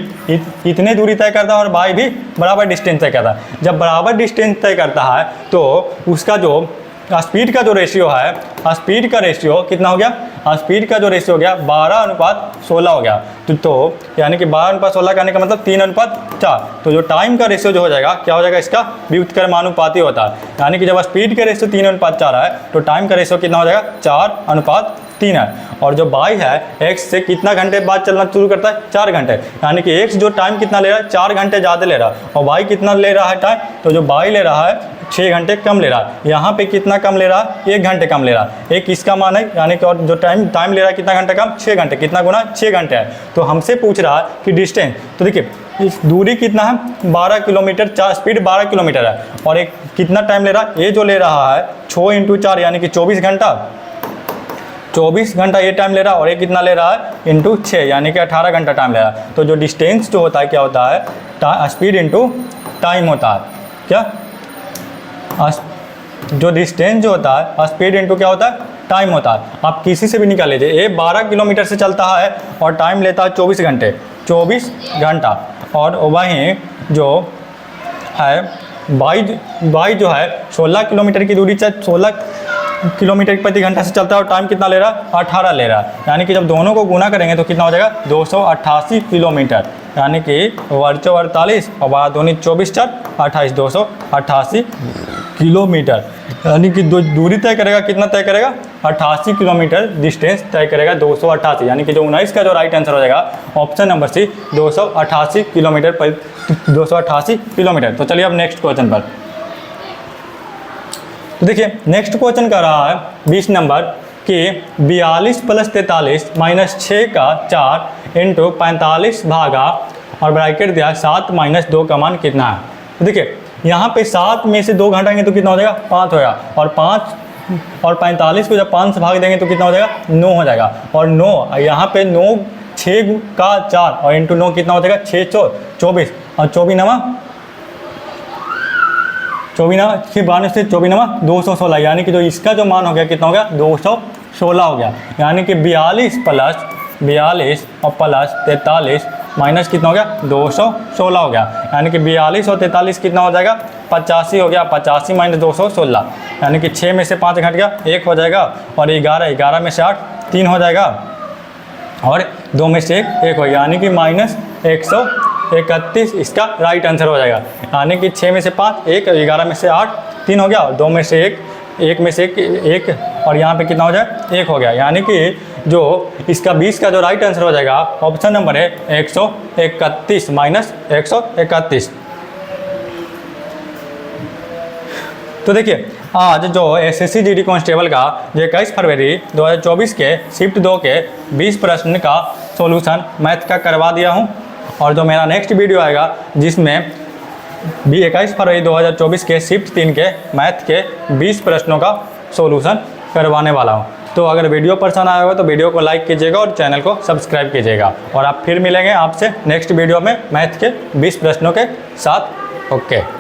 इतने दूरी तय करता है और वाई भी बराबर डिस्टेंस तय करता है। जब बराबर डिस्टेंस तय करता है तो उसका जो स्पीड का जो रेशियो है, स्पीड का रेशियो कितना हो गया, स्पीड का जो रेशियो हो गया 12:16 हो गया। तो यानी कि 12:16 कहने का मतलब 3:4। तो जो टाइम का रेशियो जो हो जाएगा क्या हो जाएगा, इसका व्युत्क्रमानुपाती होता है। यानी कि जब स्पीड का रेशियो 3:4 है तो टाइम का रेशियो कितना हो जाएगा, 4:3 है। और जो बाई है एक्स से कितना घंटे बाद चलना शुरू करता है, 4 घंटे। यानी कि एक्स जो टाइम कितना ले रहा है, 4 घंटे ज़्यादा ले रहा है और बाई कितना ले रहा है टाइम, तो जो बाई ले रहा है 6 घंटे कम ले रहा है। यहाँ पे कितना कम ले रहा है, 1 घंटे कम ले रहा है। एक इसका मान है, यानी कि और जो टाइम ले रहा है कितना घंटे कम, 6 घंटे। कितना गुना, 6 घंटे है। तो हमसे पूछ रहा है कि डिस्टेंस, तो देखिए इस दूरी कितना है, 12 किलोमीटर, स्पीड 12 किलोमीटर है और एक कितना टाइम ले रहा है, ये जो ले रहा है 6 × 4 यानी कि 24 घंटा, 24 घंटा ये टाइम ले रहा है और ये कितना ले रहा है इंटू 6 यानी कि 18 घंटा टाइम ले रहा है। तो जो डिस्टेंस जो होता है क्या होता है, स्पीड इंटू टाइम होता है। क्या जो डिस्टेंस जो होता है स्पीड इंटू क्या होता है, टाइम होता है। आप किसी से भी निकाल लीजिए, ये 12 किलोमीटर से चलता है और टाइम लेता है 24 घंटे, 24 घंटा। और वहीं जो है बाई जो है 16 किलोमीटर की दूरी से 16 किलोमीटर प्रति घंटा से चलता है और टाइम कितना ले रहा है, 18 ले रहा है। यानी कि जब दोनों को गुना करेंगे तो कितना हो जाएगा, 288 किलोमीटर। यानी कि वर्चो 48 और 12 दूनी 24 4 28, 288 किलोमीटर। यानी कि दूरी तय करेगा, कितना तय करेगा, 88 किलोमीटर डिस्टेंस तय करेगा, 288। यानी कि जो 19 का जो राइट आंसर हो जाएगा option number C, 288 kilometre 288 kilometre. तो चलिए अब नेक्स्ट क्वेश्चन पर। तो देखिए नेक्स्ट क्वेश्चन कर रहा है 20 नंबर कि 42 + 43 - 6 का 4 × 45 भागा और ब्रैकेट दिया 7 - 2 का मान कितना है। तो देखिए यहाँ पे 7 में से 2 घटाएंगे तो कितना हो जाएगा, 5 होगा। और 5 और 45 को जब 5 से भाग देंगे तो कितना हो जाएगा, 9 हो जाएगा। और 9 यहाँ पे 9 6 का 4 और इंटू 9 कितना हो जाएगा, 6 4 24 और 24 फिर 12 से 24 216। यानी कि जो इसका जो मान हो गया कितना हो गया, 216 हो गया। यानी कि 42 और प्लस 43 माइनस कितना हो गया, 216 हो गया। यानी कि 42 और 43 कितना हो जाएगा, 85 हो गया। 85 - 216 यानी कि 6 में से 5 घट गया, 1 हो जाएगा। और 11 में से 8 3 हो जाएगा और 2 में से 1 हो गया। यानी कि -131 इसका राइट आंसर हो जाएगा। यानी कि 6 में से 5 1, 11 में से 8 3 हो गया और 2 में से 1 में से 1 और यहाँ पे कितना हो जाए, 1 हो गया। यानी कि जो इसका 20 का जो राइट आंसर हो जाएगा ऑप्शन नंबर है 131 - 131। तो देखिए आज जो SSC GD कांस्टेबल का जो 21 फरवरी 2024 के शिफ्ट 2 के 20 प्रश्न का सॉल्यूशन मैथ का करवा दिया हूँ। और जो मेरा नेक्स्ट वीडियो आएगा जिसमें भी 21 फरवरी 2024 के शिफ्ट 3 के मैथ के 20 प्रश्नों का सॉल्यूशन करवाने वाला हूँ। तो अगर वीडियो पसंद आया होगा तो वीडियो को लाइक कीजिएगा और चैनल को सब्सक्राइब कीजिएगा। और आप फिर मिलेंगे आपसे नेक्स्ट वीडियो में मैथ के 20 प्रश्नों के साथ। ओके।